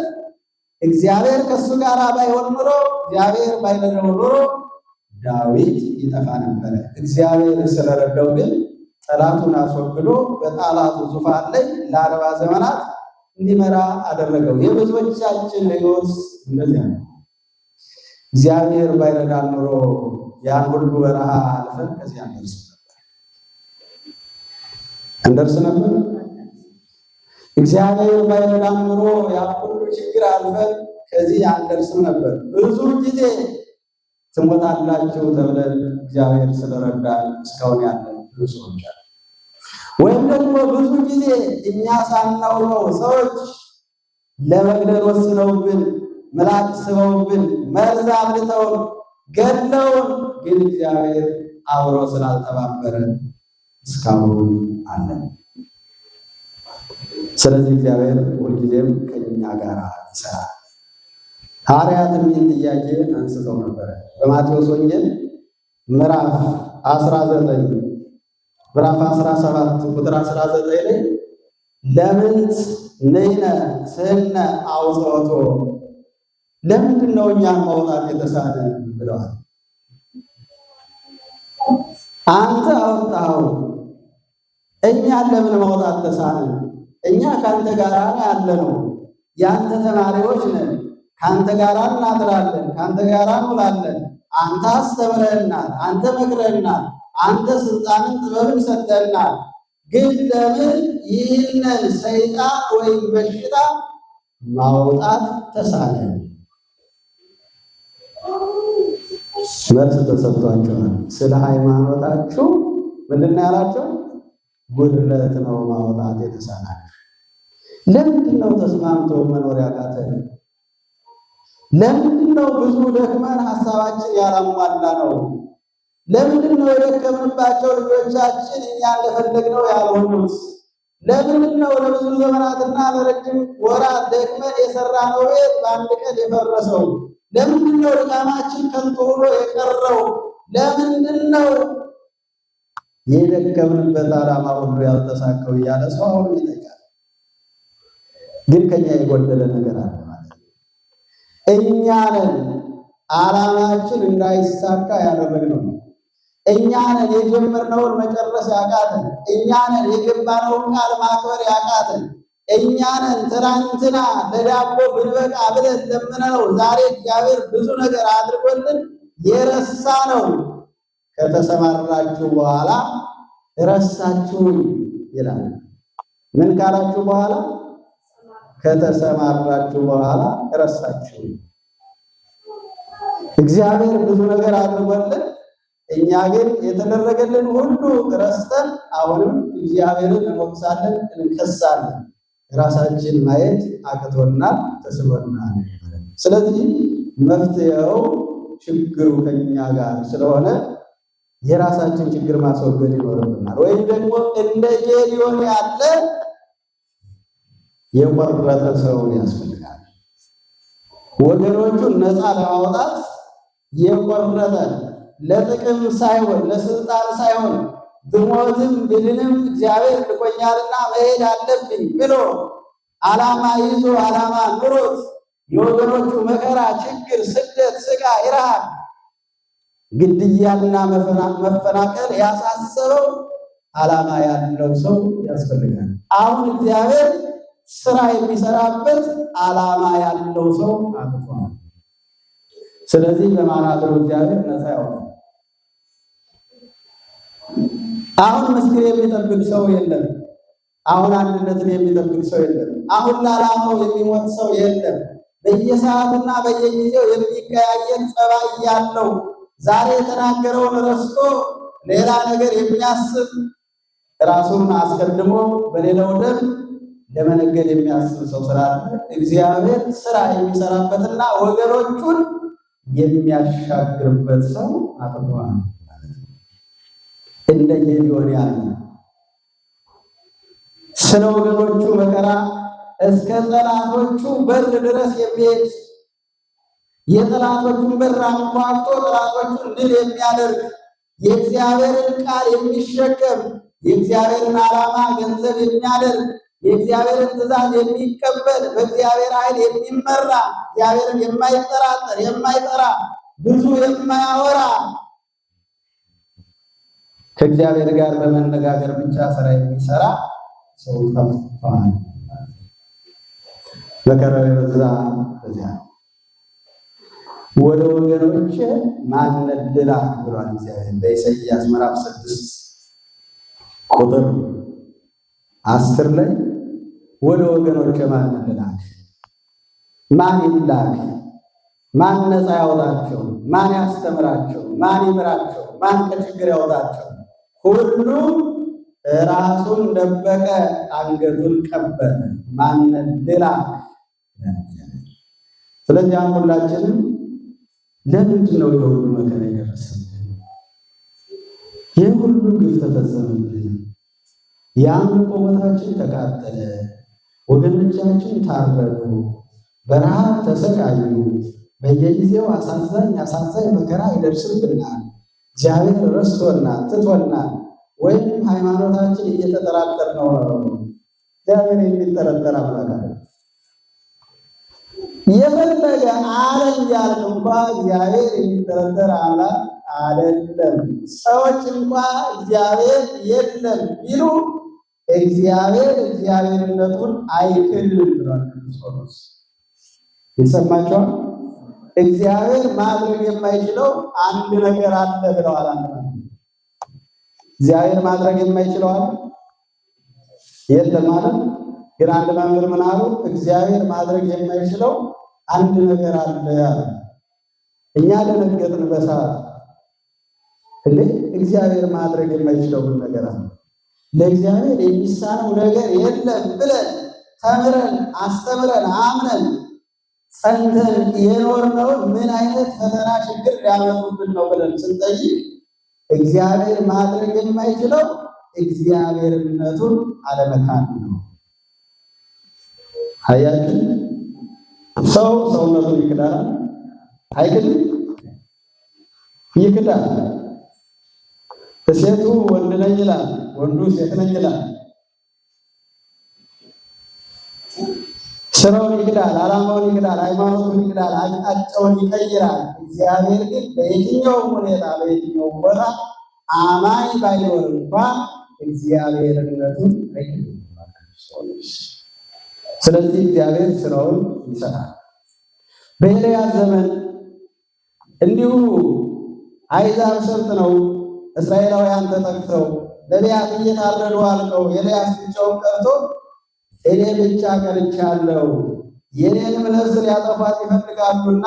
እግዚአብሔር ከሱ ጋር ባይሆን ኑሮ እግዚአብሔር ባይረዳው ኑሮ ዳዊት ይጠፋ ነበር። እግዚአብሔር ስለረዳው ግን ጠላቱን አስወግዶ በጠላቱ ዙፋን ላይ ለ40 ዘመናት እንዲመራ አደረገው። የብዙዎቻችን ሕይወት እንደዚያ ነው። እግዚአብሔር ባይረዳን ኑሮ ያን ሁሉ በረሃ አልፈን ከዚህ እንደርስ ነበር። እግዚአብሔር ባይረዳን ኑሮ ያን ሁሉ ችግር አልፈን ከዚህ አንደርስም ነበር። ብዙ ጊዜ ትሞታላችሁ ተብለን እግዚአብሔር ስለረዳን እስካሁን ያለን ብዙ ሰዎች አሉ። ወይም ደግሞ ብዙ ጊዜ እኛ ሳናውቀው ሰዎች ለመግደል ወስነውብን፣ ምላጭ ስበውብን፣ መርዝ አብልተውን ገድለውን፣ ግን እግዚአብሔር አብሮ ስላልተባበረን እስካሁን አለን። ስለዚህ እግዚአብሔር ሁልጊዜም ከኛ ጋር ይሰራል። ሐዋርያትም ይህን ጥያቄ አንስተው ነበረ። በማቴዎስ ወንጌል ምዕራፍ 17 ቁጥር 19 ላይ ለምንት ንሕነ ስሕነ አውጽኦቶ፣ ለምንድን ነው እኛን ማውጣት የተሳነን ብለዋል። አንተ አወጣኸው፣ እኛን ለምን ማውጣት ተሳነን? እኛ ከአንተ ጋር ያለነው የአንተ ተማሪዎች ነን። ከአንተ ጋር እናድራለን፣ ከአንተ ጋር እንውላለን። አንተ አስተምረህናል፣ አንተ መክረህናል፣ አንተ ስልጣንን ጥበብን ሰጠህናል። ግን ለምን ይህንን ሰይጣን ወይም በሽታ ማውጣት ተሳነን? መልስ ተሰጥቷቸዋል። ስለ ሃይማኖታችሁ ምንድን ነው ያላቸው? ጉድለት ነው ማውጣት የተሳናችሁ። ለምንድን ነው ተስማምቶ መኖር ያቃተን? ለምንድን ነው ብዙ ደክመን ሀሳባችን ያላሟላ ነው? ለምንድን ነው የደከምንባቸው ልጆቻችን እኛ እንደፈለግነው ያልሆኑት? ለምንድን ነው ለብዙ ዘመናትና ለረጅም ወራት ደክመን የሰራነው ቤት በአንድ ቀን የፈረሰው? ለምንድን ነው ድካማችን ከንቱ ሆኖ የቀረው? ለምንድን ነው የደከምንበት ዓላማ ሁሉ ያልተሳካው? እያለ ሰው አሁን ይጠይቃል። ግን ከኛ የጎደለ ነገር አለ ማለት ነው። እኛ ነን ዓላማችን እንዳይሳካ ያደረግነው። እኛ ነን የጀመርነውን መጨረስ ያቃተን። እኛ ነን የገባነውን ቃል ማክበር ያቃተን። እኛ ነን ትናንትና ለዳቦ ብንበቃ ብለን ለምነው ዛሬ እግዚአብሔር ብዙ ነገር አድርጎልን የረሳ ነው። ከተሰማራችሁ በኋላ ረሳችሁኝ ይላል። ምን ካላችሁ በኋላ? ከተሰማራችሁ በኋላ ረሳችሁኝ። እግዚአብሔር ብዙ ነገር አድርጎልን እኛ ግን የተደረገልን ሁሉ ረስተን አሁንም እግዚአብሔርን እንወቅሳለን፣ እንከሳለን። ራሳችን ማየት አቅቶናል፣ ተስቦናል። ስለዚህ መፍትሄው ችግሩ ከኛ ጋር ስለሆነ የራሳችን ችግር ማስወገድ ይኖርብናል። ወይም ደግሞ እንደ ጌዲዮን ያለ የቆረጠ ሰው ያስፈልጋል። ወገኖቹን ነፃ ለማውጣት የቆረጠ ለጥቅም ሳይሆን ለስልጣን ሳይሆን ብሞትም ብድንም እግዚአብሔር ልኮኛልና መሄድ አለብኝ ብሎ ዓላማ ይዞ ዓላማ ኑሮት የወገኖቹ መከራ፣ ችግር፣ ስደት፣ ስቃይ፣ ረሃብ፣ ግድያና መፈናቀል ያሳሰበው ዓላማ ያለው ሰው ያስፈልጋል። አሁን እግዚአብሔር ስራ የሚሰራበት ዓላማ ያለው ሰው አጥቷል። ስለዚህ ለማናገሩ እግዚአብሔር ነፃ ያወጣል። አሁን ምስጢር የሚጠብቅ ሰው የለም። አሁን አንድነትን የሚጠብቅ ሰው የለም። አሁን ለዓላማው የሚሞት ሰው የለም። በየሰዓቱና በየጊዜው የሚቀያየር ጸባይ ያለው ዛሬ የተናገረውን ረስቶ ሌላ ነገር የሚያስብ ራሱን አስቀድሞ በሌላው ደም ለመነገድ የሚያስብ ሰው ስላለ እግዚአብሔር ስራ የሚሰራበትና ወገኖቹን የሚያሻግርበት ሰው አጥቷል። እንደ ጌዲዮን ያለ ስለ ወገኖቹ መከራ እስከ ጠላቶቹ በር ድረስ የሚሄድ የጠላቶቹን በር አንኳኩቶ ጠላቶቹን ድል የሚያደርግ የእግዚአብሔርን ቃል የሚሸከም የእግዚአብሔርን ዓላማ ገንዘብ የሚያደርግ የእግዚአብሔርን ትእዛዝ የሚቀበል በእግዚአብሔር ኃይል የሚመራ እግዚአብሔርን የማይጠራጠር የማይጠራ ብዙ የማያወራ ከእግዚአብሔር ጋር በመነጋገር ብቻ ስራ የሚሰራ ሰው ጠፍቷል። መከራው የበዛ በዚያ ወደ ወገኖች ማን ልላክ ብሏል እግዚአብሔር በኢሳይያስ ምዕራፍ 6 ቁጥር 10 ላይ ወደ ወገኖች ማን ልላክ? ማን ይላክ? ማን ነፃ ያወጣቸው? ማን ያስተምራቸው? ማን ይምራቸው? ማን ከችግር ያወጣቸው? ሁሉም ራሱን ደበቀ፣ አንገቱን ቀበረ። ማን ልላክ? ስለዚህ ሁላችንም ለምንድን ነው የሁሉ መከራ የደረሰብን? የሁሉ ግፍ ተፈጸመብን። የአምልኮ ቦታችን ተቃጠለ፣ ወገኖቻችን ታረዱ፣ በረሃብ ተሰቃዩ። በየጊዜው አሳዛኝ መከራ ይደርስብናል። እግዚአብሔር ረስቶናል፣ ትቶናል፣ ወይም ሃይማኖታችን እየተጠራጠር ነው። እግዚአብሔር የሚጠረጠር አምላክ አለ። የፈለገ ዓለም ያልክ እንኳ እግዚአብሔር የሚጠረጠር አምላክ አይደለም። ሰዎች እንኳ እግዚአብሔር የለም ቢሉ እግዚአብሔር እግዚአብሔርነቱን አይክድም ብሏል ቅዱስ ጳውሎስ። ይሰማችኋል? እግዚአብሔር ማድረግ የማይችለው አንድ ነገር አለ ብለዋል። እግዚአብሔር ማድረግ የማይችለው አለ የለም ማለት ግን አንድ መምህር ምን አሉ? እግዚአብሔር ማድረግ የማይችለው አንድ ነገር አለ ያለ። እኛ ደነገጥን በሰዓት እንዴ! እግዚአብሔር ማድረግ የማይችለው ነገር አለ፣ ለእግዚአብሔር የሚሳነው ነገር የለም ብለን ተምረን አስተምረን አምነን ጸንተን የኖርነው ምን አይነት ፈተና ችግር ሊያመጡብን ነው ብለን ስንጠይቅ እግዚአብሔር ማድረግ የማይችለው እግዚአብሔርነቱን አለመካድ ነው። አያችሁ፣ ሰው ሰውነቱን ይክዳል አይክድም? ይክዳል። ሴቱ ወንድ ነኝ ይላል፣ ወንዱ ሴት ነኝ ይላል። ስራውን ይክዳል፣ ዓላማውን ይክዳል፣ ሃይማኖቱን ይክዳል፣ አቅጣጫውን ይቀይራል። እግዚአብሔር ግን በየትኛውም ሁኔታ በየትኛውም ቦታ አማኝ ባይኖር እንኳን እግዚአብሔርነቱን አይክድም። ስለዚህ እግዚአብሔር ስራውን ይሰራል። በኤልያስ ዘመን እንዲሁ አሕዛብ ሰልጥነው እስራኤላውያን ተጠቅተው ነቢያት እየታረዱ አልቀው ኤልያስ ብቻውን ቀርቶ እኔ ብቻ ቀርቻለሁ፣ የኔንም ነፍስ ሊያጠፋት ይፈልጋሉና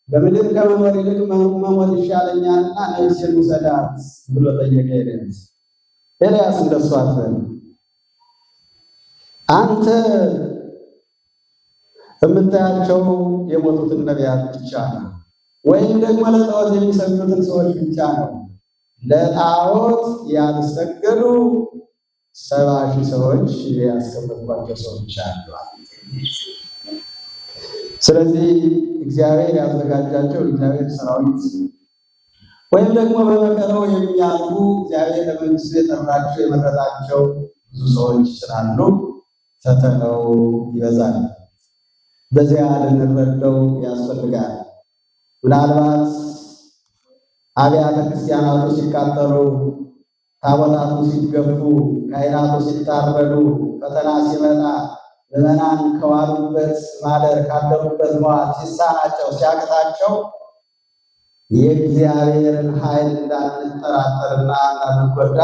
በምድር ከመኖር ይልቅ መሞት ይሻለኛልና ነፍሴን ውሰዳት ብሎ ጠየቀ ኤልያስ። ኤልያስ እንደሱ አትበል፣ አንተ የምታያቸው የሞቱትን ነቢያት ብቻ ነው፣ ወይም ደግሞ ለጣዖት የሚሰግዱትን ሰዎች ብቻ ነው። ለጣዖት ያልሰገዱ 70,000 ሰዎች ያስቀመጥኳቸው ሰዎች አሉ። ስለዚህ እግዚአብሔር ያዘጋጃቸው እግዚአብሔር ሰራዊት ወይም ደግሞ በመከራው የሚያልፉ እግዚአብሔር ለመንግስቱ የጠራቸው የመረጣቸው ብዙ ሰዎች ስላሉ ፈተናው ይበዛል። በዚያ ልንረዳው ያስፈልጋል። ምናልባት አብያተ ክርስቲያናቱ ሲቃጠሉ፣ ታቦታቱ ሲገፉ፣ ካህናቱ ሲታረዱ፣ ፈተና ሲመጣ ምዕመናን ከዋሉበት ማደር ካደሩበት መዋል ሲሳናቸው ሲያቅታቸው የእግዚአብሔርን ኃይል እንዳንጠራጠርና እንዳንጎዳ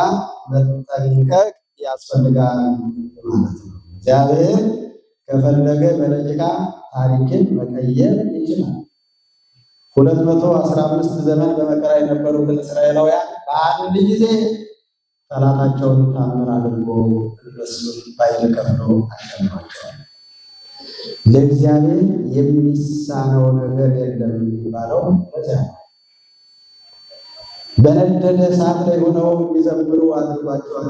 መጠንቀቅ ያስፈልጋል ማለት ነው። እግዚአብሔር ከፈለገ በደቂቃ ታሪክን መቀየር ይችላል። 215 ዘመን በመከራ የነበሩትን እስራኤላውያን በአንድ ጊዜ ጠላታቸውን ታምር አድርጎ እነሱን በኃይል ከፍሎ አሸንፏቸዋል። ለእግዚአብሔር የሚሳነው ነገር የለም የሚባለው በዚያ ነው። በነደደ እሳት ላይ ሆነው የሚዘምሩ አድርጓቸዋል።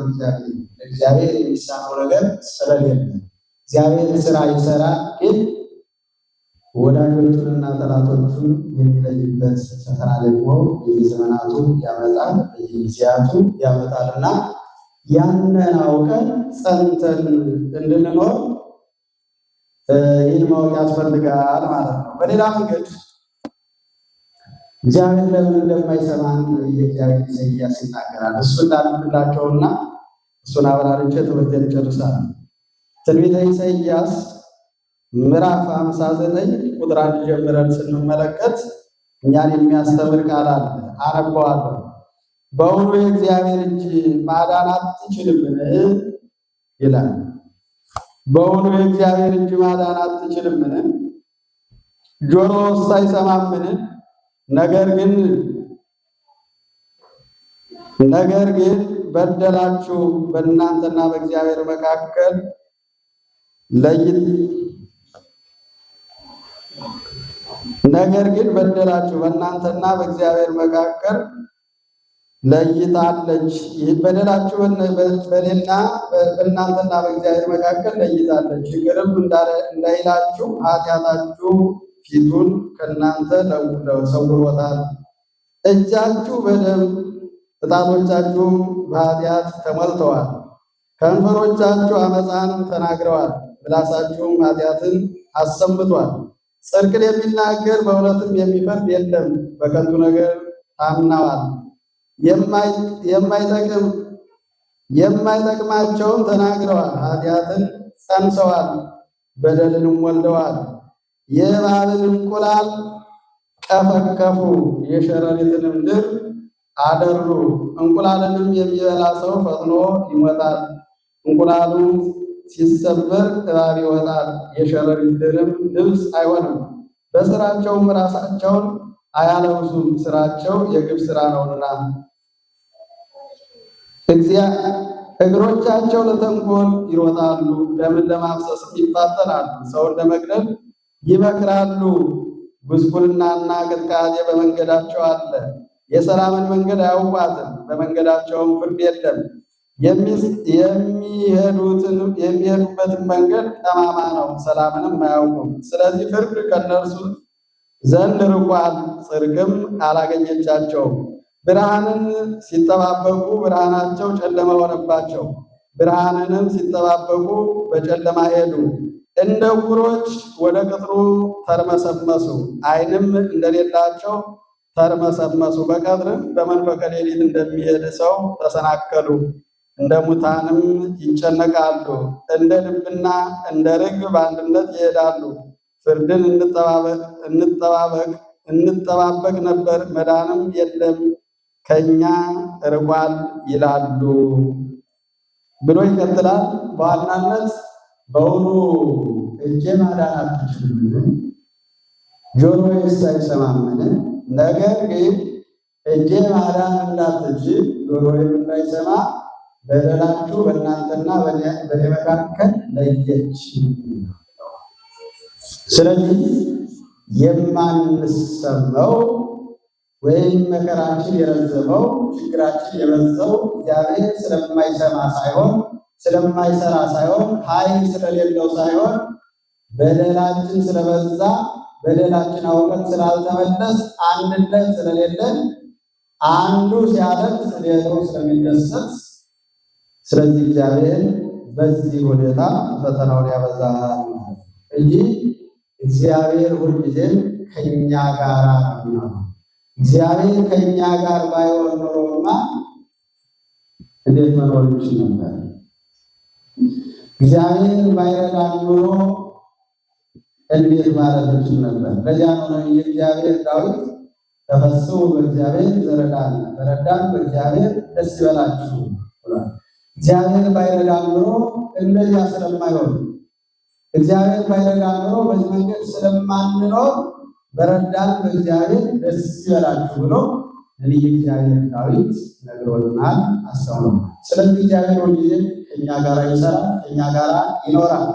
እግዚአብሔር የሚሳነው ነገር ስለሌለ እግዚአብሔር ስራ ይሰራል፣ ግን ወዳጆቹንና ጠላቶቹን የሚለይበት ፈተና ደግሞ የዘመናቱ ያመጣል፣ የጊዜያቱ ያመጣልና ያንን አውቀን ጸንተን እንድንኖር ይህን ማወቅ ያስፈልጋል ማለት ነው። በሌላ መንገድ እግዚአብሔር ለምን እንደማይሰማን የእግዚአብሔር ኢሳይያስ ይናገራል። እሱ እንዳልብላቸውና እሱን አብራርቼ ትምህርቴን እጨርሳለሁ። ትንቢተ ኢሳይያስ ምዕራፍ 59 ቁጥር 1 ጀምረን ስንመለከት እኛን የሚያስተምር ቃል አለ። አነበዋለሁ። በእውኑ የእግዚአብሔር እጅ ማዳን አትችልምን ይላል። በእውኑ የእግዚአብሔር እጅ ማዳን አትችልምን? ጆሮስ አይሰማምን? ነገር ግን በደላችሁ በእናንተና በእግዚአብሔር መካከል ለይታለች። በደላችሁ በእናንተና በእግዚአብሔር መካከል ለይታለች። ይቅርም እንዳይላችሁ ኃጢአታችሁ ፊቱን ከእናንተ ሰውሮታል። እጃችሁ በደም ጣቶቻችሁም በኃጢአት ተሞልተዋል። ከንፈሮቻችሁ አመፃን ተናግረዋል፣ ምላሳችሁም ኃጢአትን አሰምቷል። ጽድቅን የሚናገር በእውነትም የሚፈርድ የለም። በከንቱ ነገር ታምነዋል፣ የማይጠቅማቸውን ተናግረዋል። ኃጢአትን ጸንሰዋል፣ በደልንም ወልደዋል። የእባብን እንቁላል ቀፈቀፉ፣ የሸረሪትንም ድር አደሩ። እንቁላልንም የሚበላ ሰው ፈጥኖ ይሞታል። እንቁላሉ ሲሰበር እባብ ይወጣል፣ የሸረሪት ድርም ልብስ አይሆንም። በስራቸውም ራሳቸውን አያለብሱም፣ ስራቸው የግፍ ስራ ነውና። እግሮቻቸው ለተንኮል ይሮጣሉ፣ ደምን ለማፍሰስም ይፋጠናሉ። ሰውን ለመግደል ይመክራሉ። ጉስቁልናና ቅጥቃጤ በመንገዳቸው አለ። የሰላምን መንገድ አያውቋትም፣ በመንገዳቸውም ፍርድ የለም። የሚሄዱበትን መንገድ ጠማማ ነው፣ ሰላምንም አያውቁም። ስለዚህ ፍርድ ከእነርሱ ዘንድ ርቋል፣ ጽድቅም አላገኘቻቸውም። ብርሃንን ሲጠባበቁ ብርሃናቸው ጨለማ ሆነባቸው፣ ብርሃንንም ሲጠባበቁ በጨለማ ሄዱ። እንደ ዕውሮች ወደ ቅጥሩ ተርመሰመሱ፣ ዓይንም እንደሌላቸው ተርመሰመሱ። በቀትርም በመንፈቀ ሌሊት እንደሚሄድ ሰው ተሰናከሉ፣ እንደ ሙታንም ይጨነቃሉ። እንደ ልብና እንደ ርግብ በአንድነት ይሄዳሉ። ፍርድን እንጠባበቅ ነበር፣ መዳንም የለም፣ ከኛ ርቋል ይላሉ ብሎ ይቀጥላል። በዋናነት በእውኑ እጄ ማዳን አትችልምን? ጆሮዬስ አይሰማምን? ነገር ግን እጄ ማዳን እንዳትችል ጆሮዬም እንዳይሰማ በደላችሁ በእናንተና በእኔ መካከል ለየች። ስለዚህ የማንሰማው ወይም መከራችን የረዘመው ችግራችን የበዛው እግዚአብሔር ስለማይሰራ ሳይሆን ኃይል ስለሌለው ሳይሆን በደላችን ስለበዛ በደላችን አውቀን ስላልተመለስ አንድነት ስለሌለን አንዱ ሲያለቅስ ሌላው ስለሚደሰት፣ ስለዚህ እግዚአብሔር በዚህ ሁኔታ ፈተናውን ያበዛል እንጂ እግዚአብሔር ሁልጊዜም ከኛ ጋር ነው። እግዚአብሔር ከኛ ጋር ባይሆን ኖሮማ እንዴት መኖር እንችል ነበር? እግዚአብሔር ባይረዳን ኖሮ እንዴት ማለት እንችል ነበር? ለዚያ ነው የእግዚአብሔር ዳዊት ተፈስሑ በእግዚአብሔር ዘረዳን፣ በረዳን በእግዚአብሔር ደስ ይበላችሁ ብሏል። እግዚአብሔር ባይረዳን ኖሮ እንደዚያ ስለማይሆን፣ እግዚአብሔር ባይረዳን ኖሮ በዚህ መንገድ ስለማንኖር በረዳን በእግዚአብሔር ደስ ይበላችሁ ብሎ ነቢየ እግዚአብሔር ዳዊት ነግሮናል፣ አስተምሮናል። ስለዚህ እግዚአብሔር ሁልጊዜ ከእኛ ጋር ይሰራል፣ ከእኛ ጋር ይኖራል።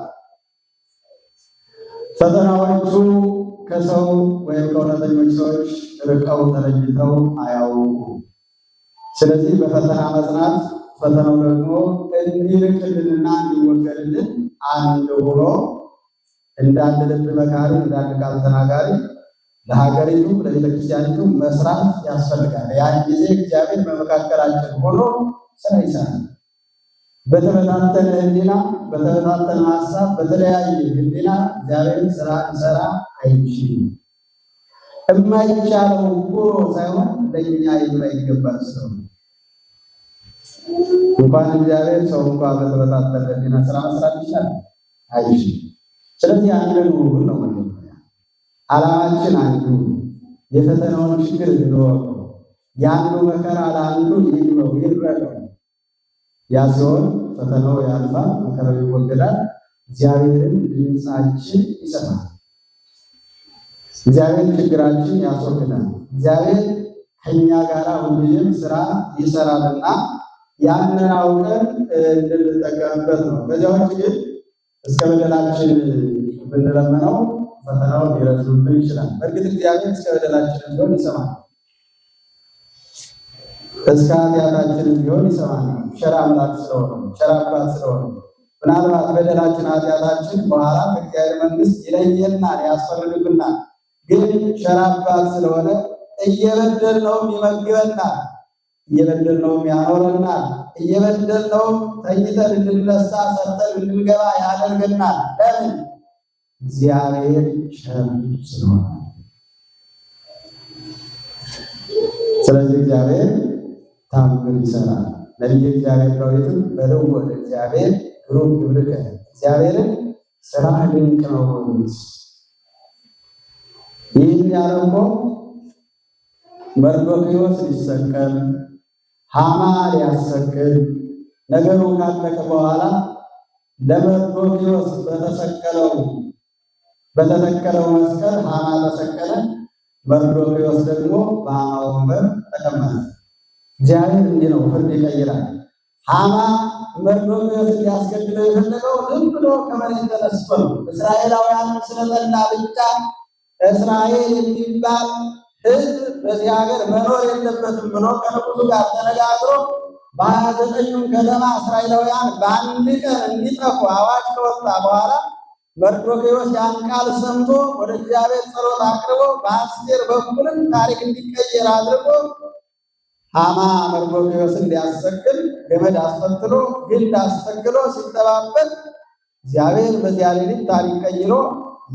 ፈተናዎቹ ከሰው ወይም ከእውነተኞች ሰዎች ርቀው ተለይተው አያውቁም። ስለዚህ በፈተና መጽናት ፈተናው ደግሞ እንዲርቅልንና እንዲወገድልን አንድ ሆኖ እንዳንድ ልብ መካሪ እንዳንድ ቃል ተናጋሪ ለሀገሪቱ ለቤተክርስቲያኒቱ መስራት ያስፈልጋል። ያን ጊዜ እግዚአብሔር በመካከላችን ሆኖ ስራ ይሰራል። በተበታተነ ሕሊና በተበታተነ ሀሳብ በተለያየ ሕሊና እግዚአብሔር ስራ ሊሰራ አይችልም። የማይቻለው እኮ ሳይሆን ለእኛ የማይገባ ስለሆነ እንኳን እግዚአብሔር ሰው እንኳን በተበታተነ ሕሊና ስራ መስራት ይችላል አይችልም። ስለዚህ አንድን ሁሉ ነው መጀመሪያ ዓላማችን አንዱ የፈተናውን ችግር እንወቀው፣ የአንዱ መከራ ለአንዱ ይግባው ይረዳው። ያ ሲሆን ፈተናው ያልፋል፣ መከራው ይወገዳል፣ እግዚአብሔርን ድምፃችን ይሰማል፣ እግዚአብሔር ችግራችን ያስወግዳል። እግዚአብሔር ከኛ ጋር ሁልጊዜም ስራ ይሰራልና ያንን አውቀን እንድንጠቀምበት ነው። ከዚያ ውጭ ግን እስከ በደላችን ብንለምነው ፈተናው ሊረዝምብን ይችላል። በእርግጥ እግዚአብሔር እስከ በደላችን ቢሆን ይሰማል፣ እስከ ኃጢአታችን ቢሆን ይሰማል። ቸር አምላክ ስለሆነ ቸር አባት ስለሆነ ምናልባት በደላችን ኃጢአታችን በኋላ ከእግዚአብሔር መንግሥት ይለየናል፣ ያስፈርድብናል። ግን ቸር አባት ስለሆነ እየበደልነውም ይመግበናል፣ እየበደልነውም ያኖረናል፣ እየበደልነውም ተኝተን እንድንነሳ ሰርተን እንድንገባ ያደርገናል። ለምን? እግዚአብሔር ቸር ስለሆነ። ስለዚህ እግዚአብሔር ታምር ይሰራል። ነቢየ እግዚአብሔር ዳዊትም በልዎ ለእግዚአብሔር ግሩም ግብርከ፣ እግዚአብሔርን ስራ ድንቅ ነው በሉት። ይህን ያለው እኮ መርዶክዮስ ሊሰቀል ሐማ ሊያሰቅል ነገሩ ካለቀ በኋላ ለመርዶክዮስ በተሰቀለው መስቀል ሐማ ተሰቀለ። መርዶክዮስ ደግሞ በሐማ ወንበር ተቀመጠ። እግዚአብሔር እንዲህ ነው ፍርድ ይቀይራል። ሐማ መርዶክዮስ ሊያስገድለው የፈለገው ዝም ብሎ ከመሬት ተነስቶ ነው። እስራኤላውያንን ስለጠላ ብቻ እስራኤል የሚባል ሕዝብ በዚህ ሀገር መኖር የለበትም ብሎ ከንጉሱ ጋር ተነጋግሮ በ29ኙም ከተማ እስራኤላውያን በአንድ ቀን እንዲጠፉ አዋጅ ከወጣ በኋላ መርዶክዮስ ያን ቃል ሰምቶ ወደ እግዚአብሔር ጸሎት አቅርቦ በአስቴር በኩልም ታሪክ እንዲቀየር አድርጎ ሐማ መርዶክዮስን ሊያሰቅል ገመድ አስፈትሎ ግንድ አስተክሎ ሲጠባበቅ እግዚአብሔር በዚያ ሌሊት ታሪክ ቀይሮ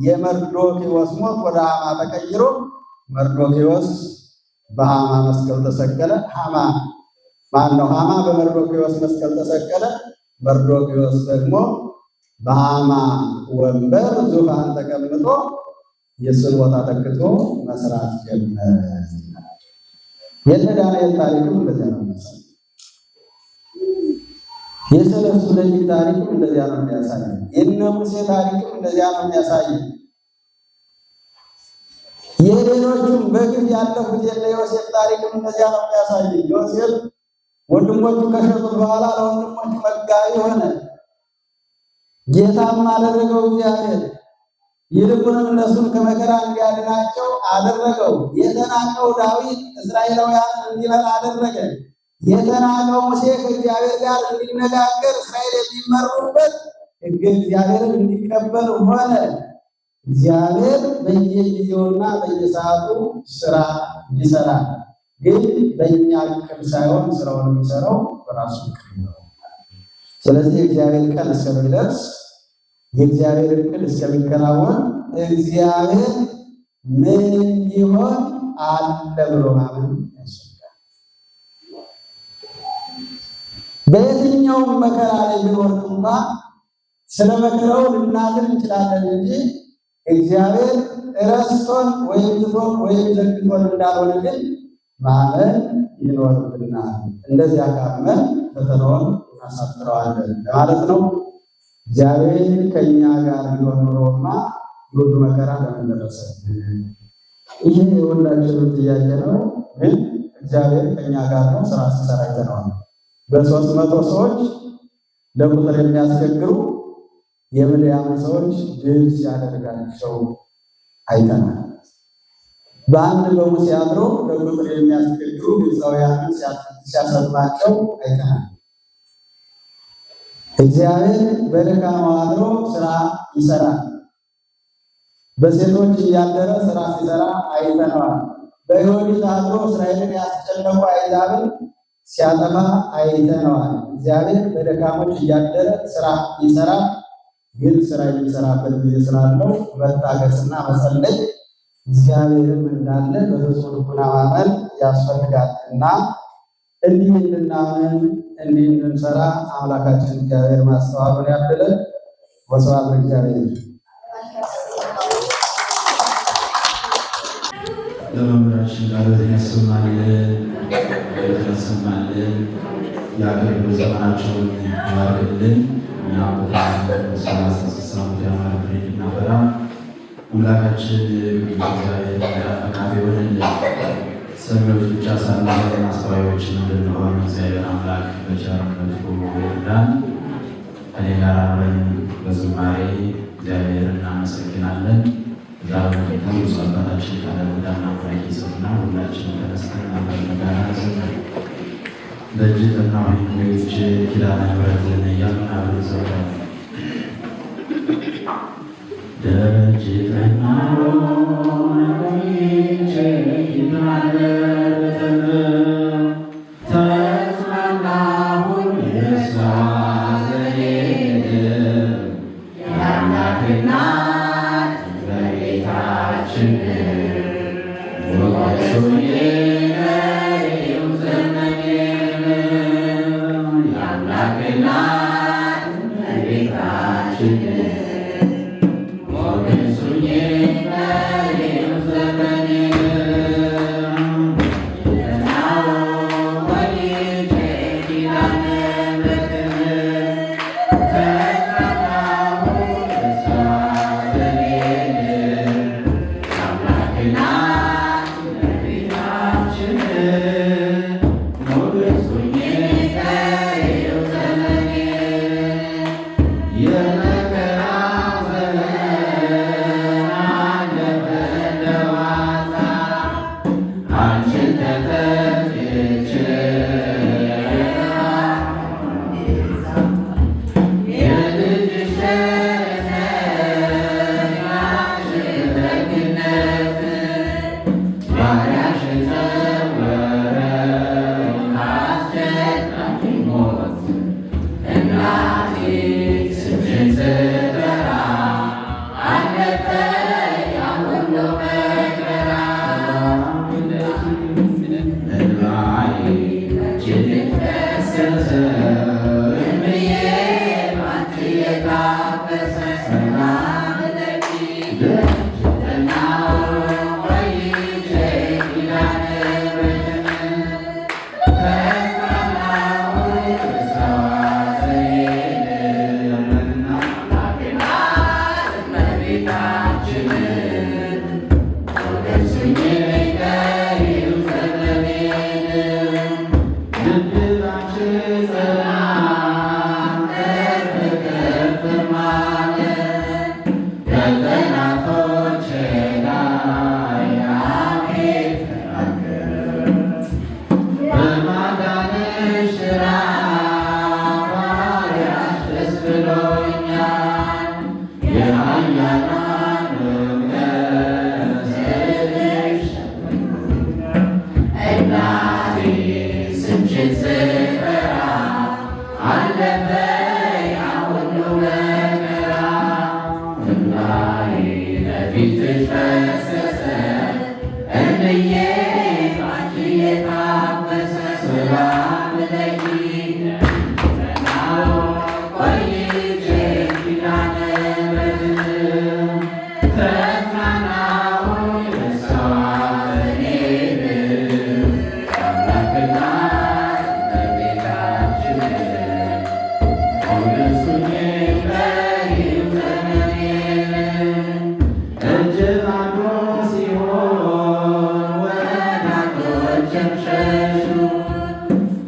የመርዶክዮስ ሞት ወደ ሐማ ተቀይሮ መርዶክዮስ በሐማ መስቀል ተሰቀለ። ሐማ በመርዶክዮስ መስቀል ተሰቀለ። መርዶክዮስ ደግሞ በሐማ ወንበር ዙፋን ተቀምጦ የእሱን ቦታ ተክቶ መስራት ጀመረ። የእነ ዳንኤል ታሪክም እንደዚያ ነው የሚያሳየው። የሰለስቱ ደቂቅ ታሪክም እንደዚያ ነው የሚያሳየው። የእነ ሙሴ ታሪክም እንደዚያ ነው የሚያሳየው። የሌሎቹም በግፍ ያለፉት የእነ ዮሴፍ ታሪክም እንደዚያ ነው የሚያሳየው። ዮሴፍ ወንድሞቹ ከሸጡት በኋላ ለወንድሞቹ መጋቢ ሆነ። ጌታም አደረገው እግዚአብሔር። ይልቁንም እነሱን ከመከራ እንዲያድናቸው አደረገው። የተናቀው ዳዊት እስራኤላውያን እንዲመራ አደረገ። የተናቀው ሙሴ ከእግዚአብሔር ጋር እንዲነጋገር እስራኤል የሚመሩበት ሕገ እግዚአብሔርን እንዲቀበል ሆነ። እግዚአብሔር በየጊዜውና በየሰዓቱ ስራ ይሰራል። ግን በእኛ እቅድ ሳይሆን ስራውን የሚሰራው በራሱ እቅድ ነው። ስለዚህ የእግዚአብሔር ቀን እስከሚደርስ የእግዚአብሔር እቅድ እስከሚከናወን እግዚአብሔር ምን እንዲሆን አለ ብሎ ማመን ያስፈልጋል። በየትኛውም መከራ ላይ ቢኖር እንኳን ስለ መከራው ልናዝን እንችላለን እንጂ እግዚአብሔር ረስቶን ወይም ትቶን ወይም ዘግቶን እንዳልሆነ ግን ማመን ይኖርብናል። እንደዚያ ካመን ፈተናውን እናሳጥረዋለን ማለት ነው። እግዚአብሔር ከእኛ ጋር ቢሆን ኖሮማ የሁሉ መከራ ለምን ደረሰብን? ይህ የሁላችንም ጥያቄ ነው። ግን እግዚአብሔር ከእኛ ጋር ነው፣ ስራ ሲሰራ አይተነዋል። በ300 ሰዎች ለቁጥር የሚያስቸግሩ የምድያም ሰዎች ድል ሲያደርጋቸው አይተናል። በአንድ በሙሴ አድሮ ለቁጥር የሚያስቸግሩ ግብፃውያንን ሲያሰጥማቸው አይተናል። እግዚአብሔር በደካማ አድሮ ስራ ይሰራል። በሴቶች እያደረ ስራ ሲሰራ አይተነዋል። በዮዲት አድሮ እስራኤልን ያስጨነቁ አሕዛብን ሲያጠፋ አይተነዋል። እግዚአብሔር በደካሞች እያደረ ስራ ይሰራል። ግን ስራ የሚሰራበት ጊዜ ስላለው መታገስና መጸለይ እግዚአብሔርም እንዳለ በፍጹም ልቡና ማመን ያስፈልጋል እና እንዲህ እንድናምን እንዲህ እንድንሰራ አምላካችን እግዚአብሔር ማስተዋሉን ያድለን። ወስብሐት ለእግዚአብሔር። ለመምህራችን ቃሎትን ያሰማልን፣ ያሰማልን፣ የአገልግሎት ዘመናቸውን ያባርክልን። እኛም በስላስተስሳሙ ያማረ ፍሬ እንድናፈራ አምላካችን እግዚአብሔር ፈቃዱ ይሆንልን። ሰሚዎች ብቻ ሳንሆን አስተዋዮችን እንድንሆን እግዚአብሔር አምላክ በቸርነቱ ይርዳን። ከኔ ጋር አብረን በዝማሬ እግዚአብሔር እናመሰግናለን። እዛ በመቀጠል ብዙ አባታችን ቃለ ምዕዳንና ቡራኬ ይሰጡና ሁላችንም ተነስተን አብረን በጋራ እንዘምር። ደጅ ጠናሁ ቆይቼ ኪዳነ ምሕረትን እያልን አብረን እንዘምራለን። ደጅ ጠናሁ ቆይቼ ኪዳነ ምሕረትን ተጽናናሁኝ የእሷ ዘሌት የአምላክ እናት እመቤታችን ሞገሱኝ መሪው ዘመኔን የአምላክ እናት እመቤታችን ሞገሱኝ መሪው ዘመኔን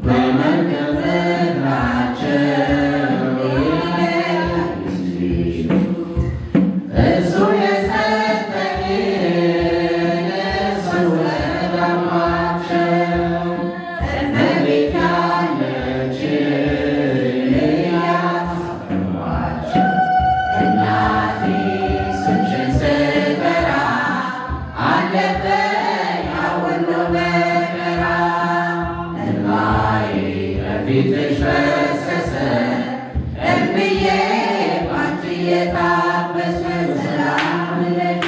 Amen. በፊትሽ ፈሰሰ እንብዬ ባንቺ የታበሰ ሰላም ለኪ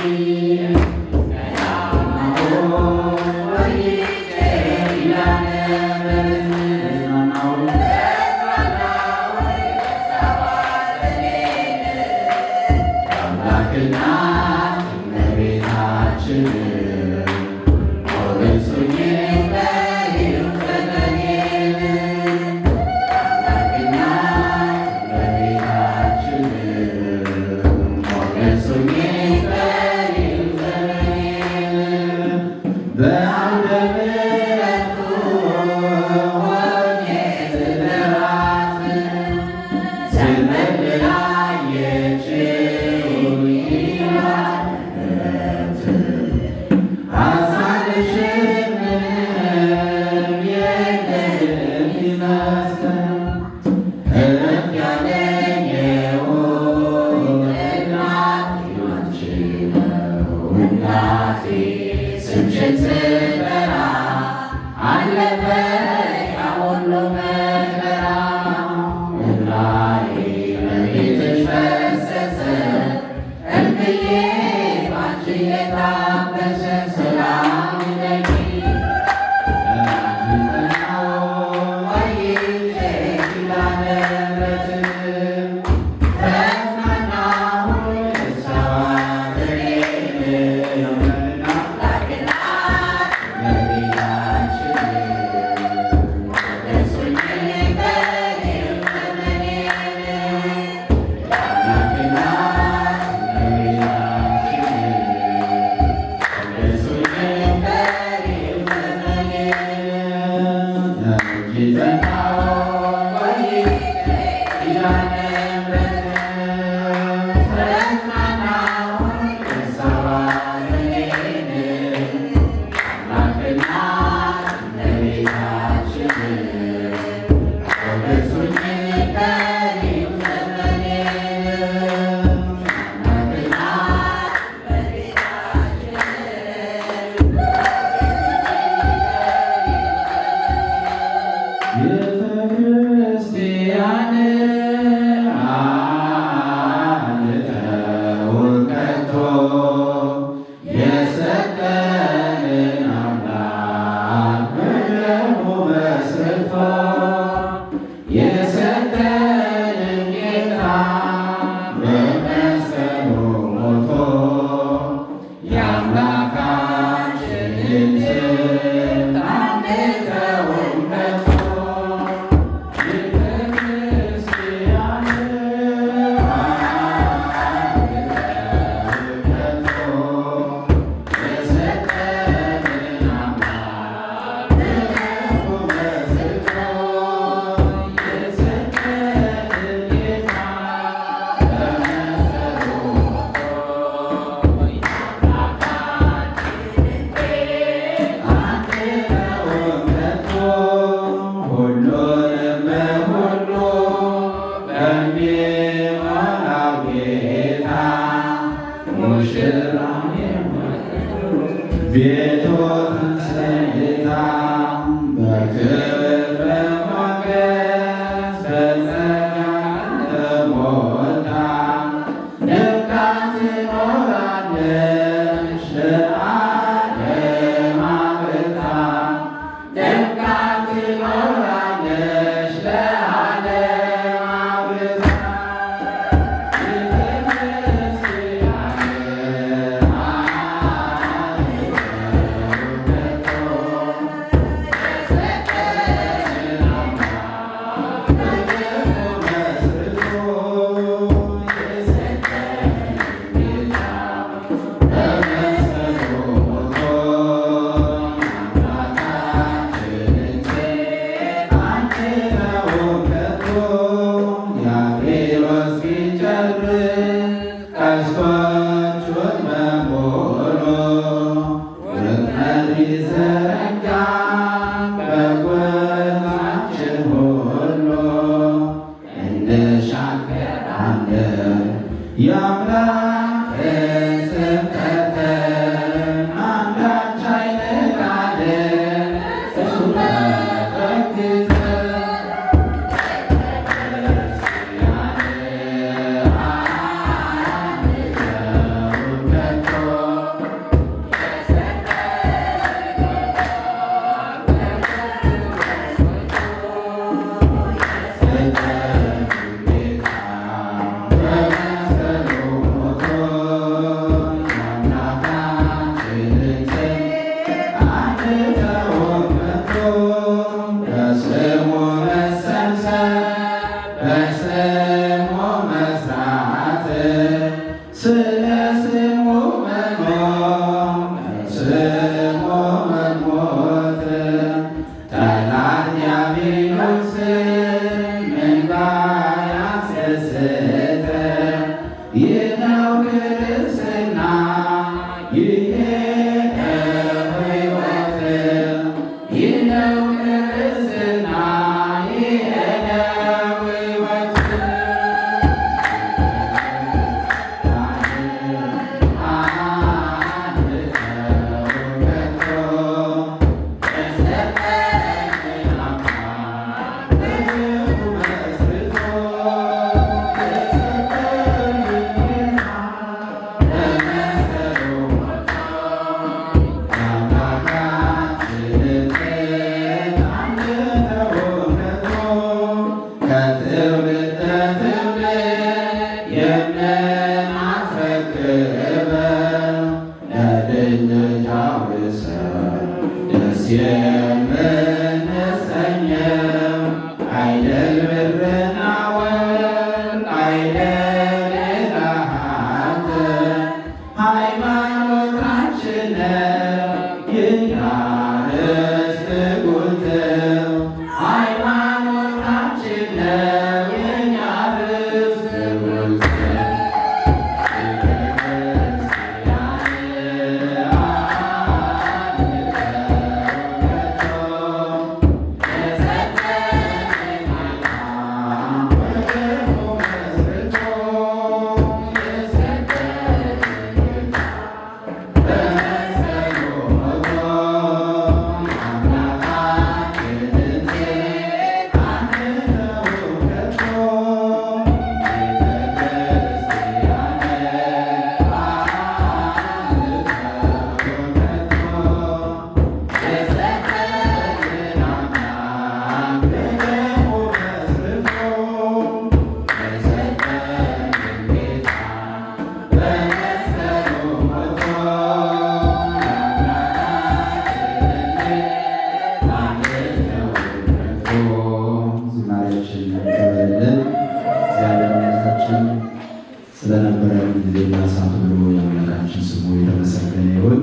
ስለነበረን ጊዜና ሰዓት ሁሉ የአምላካችን ስሙ የተመሰገነ ይሁን።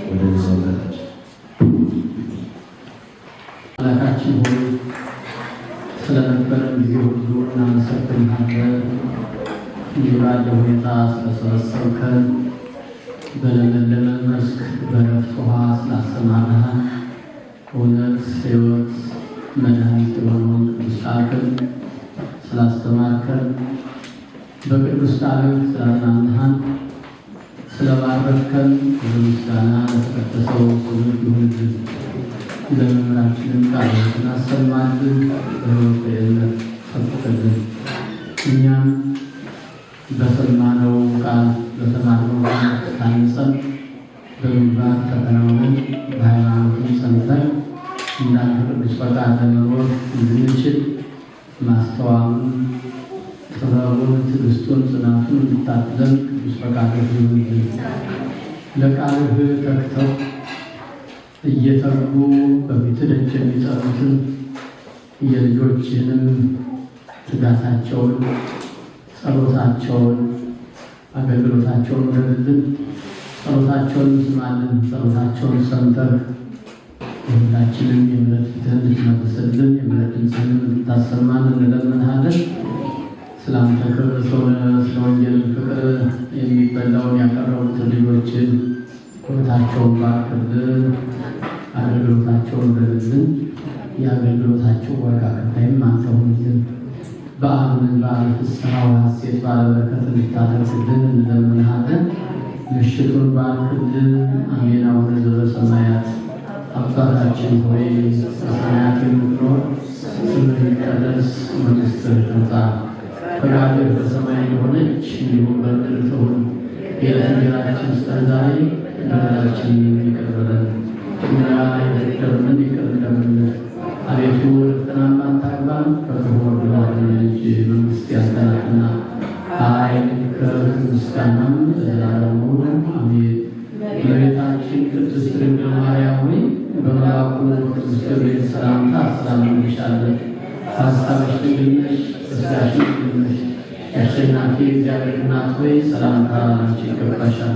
ወደ ሰውነታችን አምላካችን ሆይ ስለነበረን ጊዜ ሁሉ እናመሰግንሃለን። እንዲህ ባለ ሁኔታ ስለሰበሰብከን፣ በለመለመ መስክ በዕረፍት ውሃ ስላሰማራህን፣ እውነት ሕይወት መድኃኒት የሆነውን ቅዱስ ቃልህን ስላስተማርከን፣ በቅዱስ ቃልህ ስላጽናናህን፣ ስለባረከን ምስጋና ለተቀደሰው ስምህ ይሁንልን። ለመምህራችንም ቃልህን አሰማልን፣ በሕይወት በእምነት ጠብቅልን። እኛም በሰማነው ቃል በተማርነው ቃል ታንጸን በምግባር ተከናውነን በሃይማኖትም ጸንተን እንዳንተ ቅዱስ ፈቃድ ለመኖር እንድንችል ማስተዋሉን፣ ጥበቡን፣ ትዕግስቱን፣ ጽናቱን እንድታድለን ቅዱስ ፈቃድህ ይሁንልን። ለቃልህ ተግተው እየተጉ በፊትህ ደጅ የሚጠሩትን የልጆችህንም ትጋታቸውን፣ ጸሎታቸውን፣ አገልግሎታቸውን ውደድልን። ጸሎታቸውን ስማልን። ጸሎታቸውን ሰምተህ የሁላችንም የምሕረት ፊትህን እንድትመልስልን የምሕረት ድምፅህን እንድታሰማን እንለምንሃለን። ስለ አንተ ክብር ስለሆነ ስለ ወንጌል ፍቅር የሚበላውን ያቀረቡትን ልጆችን ሕይወታቸውን ባርክልን፣ አገልግሎታቸውን ውደድልን። የአገልግሎታቸው ዋጋ ከታይም አንተ ሁንልን። በዓሉን በዓለ ፍስሐ ወሐሴት ባለ በረከት እንድታደርግልን እንለምንሃለን። ምሽቱን ባርክልን። አሜን። አቡነ ዘበሰማያት አባታችን ሆይ በሰማያት የምትኖር ስምህ ይቀደስ፣ መንግሥትህ ትምጣ፣ ፈቃድህ በሰማይ እንደሆነች እንዲሁም በምድር ትሁን። የዕለት እንጀራችንን ስጠን ዛሬ፣ በደላችንን ይቅር በለን እኛ የበደሉንን ይቅር እንደምንል፣ አቤቱ ወደ ፈተና አታግባን ከክፉ ሁሉ አድነን እንጂ መንግሥት ያንተ ናትና፣ ኃይል፣ ክብር፣ ምስጋናም ለዘላለሙ አሜን። እመቤታችን ቅድስት ድንግል ማርያም ሆይ በመልአኩ ቅዱስ ገብርኤል ሰላምታ ሰላም እንልሻለን። ሐሳብሽ ድንግል ነሽ፣ ሥጋሽም ድንግል ነሽ። የአሸናፊ እግዚአብሔር እናት ሆይ ሰላምታ አንቺ ይገባሻል።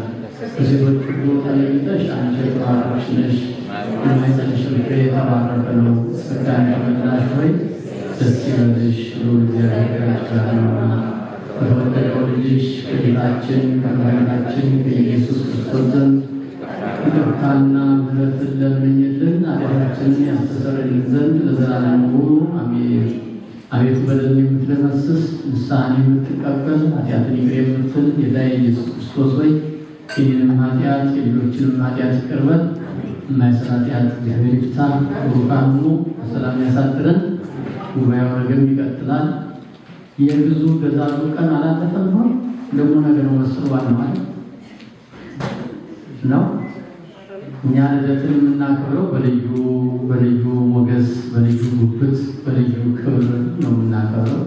ከሴቶች ሁሉ ተለይተሽ አንቺ የተባረክሽ ነሽ፣ የማኅፀንሽ ፍሬ የተባረከ ነው። ጸጋን የተመላሽ ሆይ ደስ ይበልሽ፣ ልዑል እግዚአብሔር ከአንቺ ጋር ነውና ከተወደደው ልጅሽ ከጌታችን ከመድኃኒታችን ከኢየሱስ ክርስቶስ ዘንድ ይቅርታና ምሕረትን ለምኝልን ኃጢአታችንን ያስተሰርይልን ዘንድ ለዘላለሙ አሜን። አቤቱ በደልን የምትደመስስ ንስሐን የምትቀበል ኃጢአትን ይቅር የምትል ጌታዬ ኢየሱስ ክርስቶስ ሆይ የእኔንም ኃጢአት የሌሎችንም ኃጢአት ይቅር በል። የማይሰራ ኃጢአት እግዚአብሔር ይፍታ። ቡሩካን ሁኑ፣ በሰላም ያሳድረን። ጉባኤው ነገም ይቀጥላል። የብዙ ገዛዙ ቀን አላለፈም ሆን ደግሞ ነገር መስሏል ማለት ነው። እኛ ልደትን የምናከብረው በልዩ ሞገስ፣ በልዩ ጉብት፣ በልዩ ክብር ነው የምናከብረው።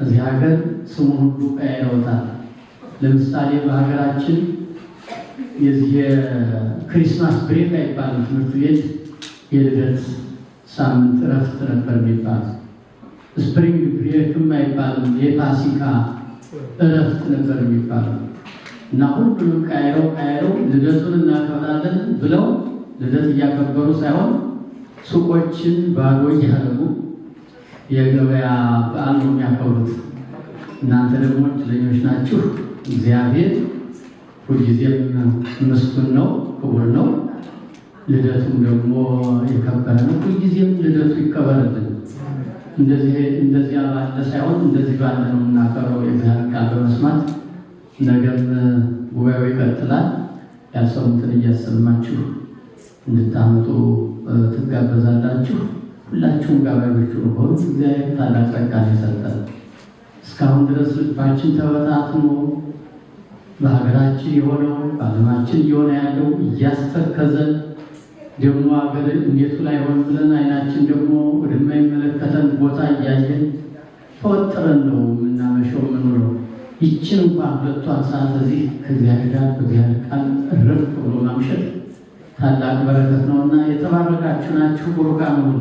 እዚህ ሀገር ስሙን ሁሉ ቀያይረውታል። ለምሳሌ በሀገራችን የዚህ የክሪስማስ ብሬክ አይባልም። ትምህርት ቤት የልደት ሳምንት እረፍት ነበር የሚባል። ስፕሪንግ ብሬክም አይባልም፣ የፋሲካ እረፍት ነበር የሚባለው። እና ሁሉንም ቀያይረው ልደቱን እናከብራለን ብለው ልደት እያከበሩ ሳይሆን ሱቆችን ባዶ እያደረጉ የገበያ በዓል ነው የሚያከብሩት። እናንተ ደግሞ እድለኞች ናችሁ። እግዚአብሔር ሁልጊዜም ምስጉን ነው፣ ክቡር ነው። ልደቱም ደግሞ የከበረ ነው። ሁልጊዜም ልደቱ ይከበርልን። እንደዚያ ባለ ሳይሆን እንደዚህ ባለ ነው የምናከብረው የእግዚአብሔር ቃል በመስማት። ነገም ጉባኤው ይቀጥላል። ያልሰሙትን እያሰማችሁ እንድታመጡ ትጋበዛላችሁ። ሁላችሁም ጋባዦቹ ሆኑ። እግዚአብሔር ታላቅ ጸጋን የሰጠን እስካሁን ድረስ ልባችን ተበታትኖ በሀገራችን የሆነው በዓለማችን እየሆነ ያለው እያስተከዘን ደግሞ ሀገር እንዴቱ ላይ ሆን ብለን አይናችን ደግሞ ወደማይመለከተን ቦታ እያየን ተወጥረን ነው የምናመሸው የምንውለው። ይችን እንኳን ሁለቷን ሰዓት እዚህ ከእግዚአብሔር ጋር በእግዚአብሔር ቃል እረፍ ብሎ ማምሸት ታላቅ በረከት ነውና የተባረካችሁ ናችሁ። ቡሩካን ሁኑ።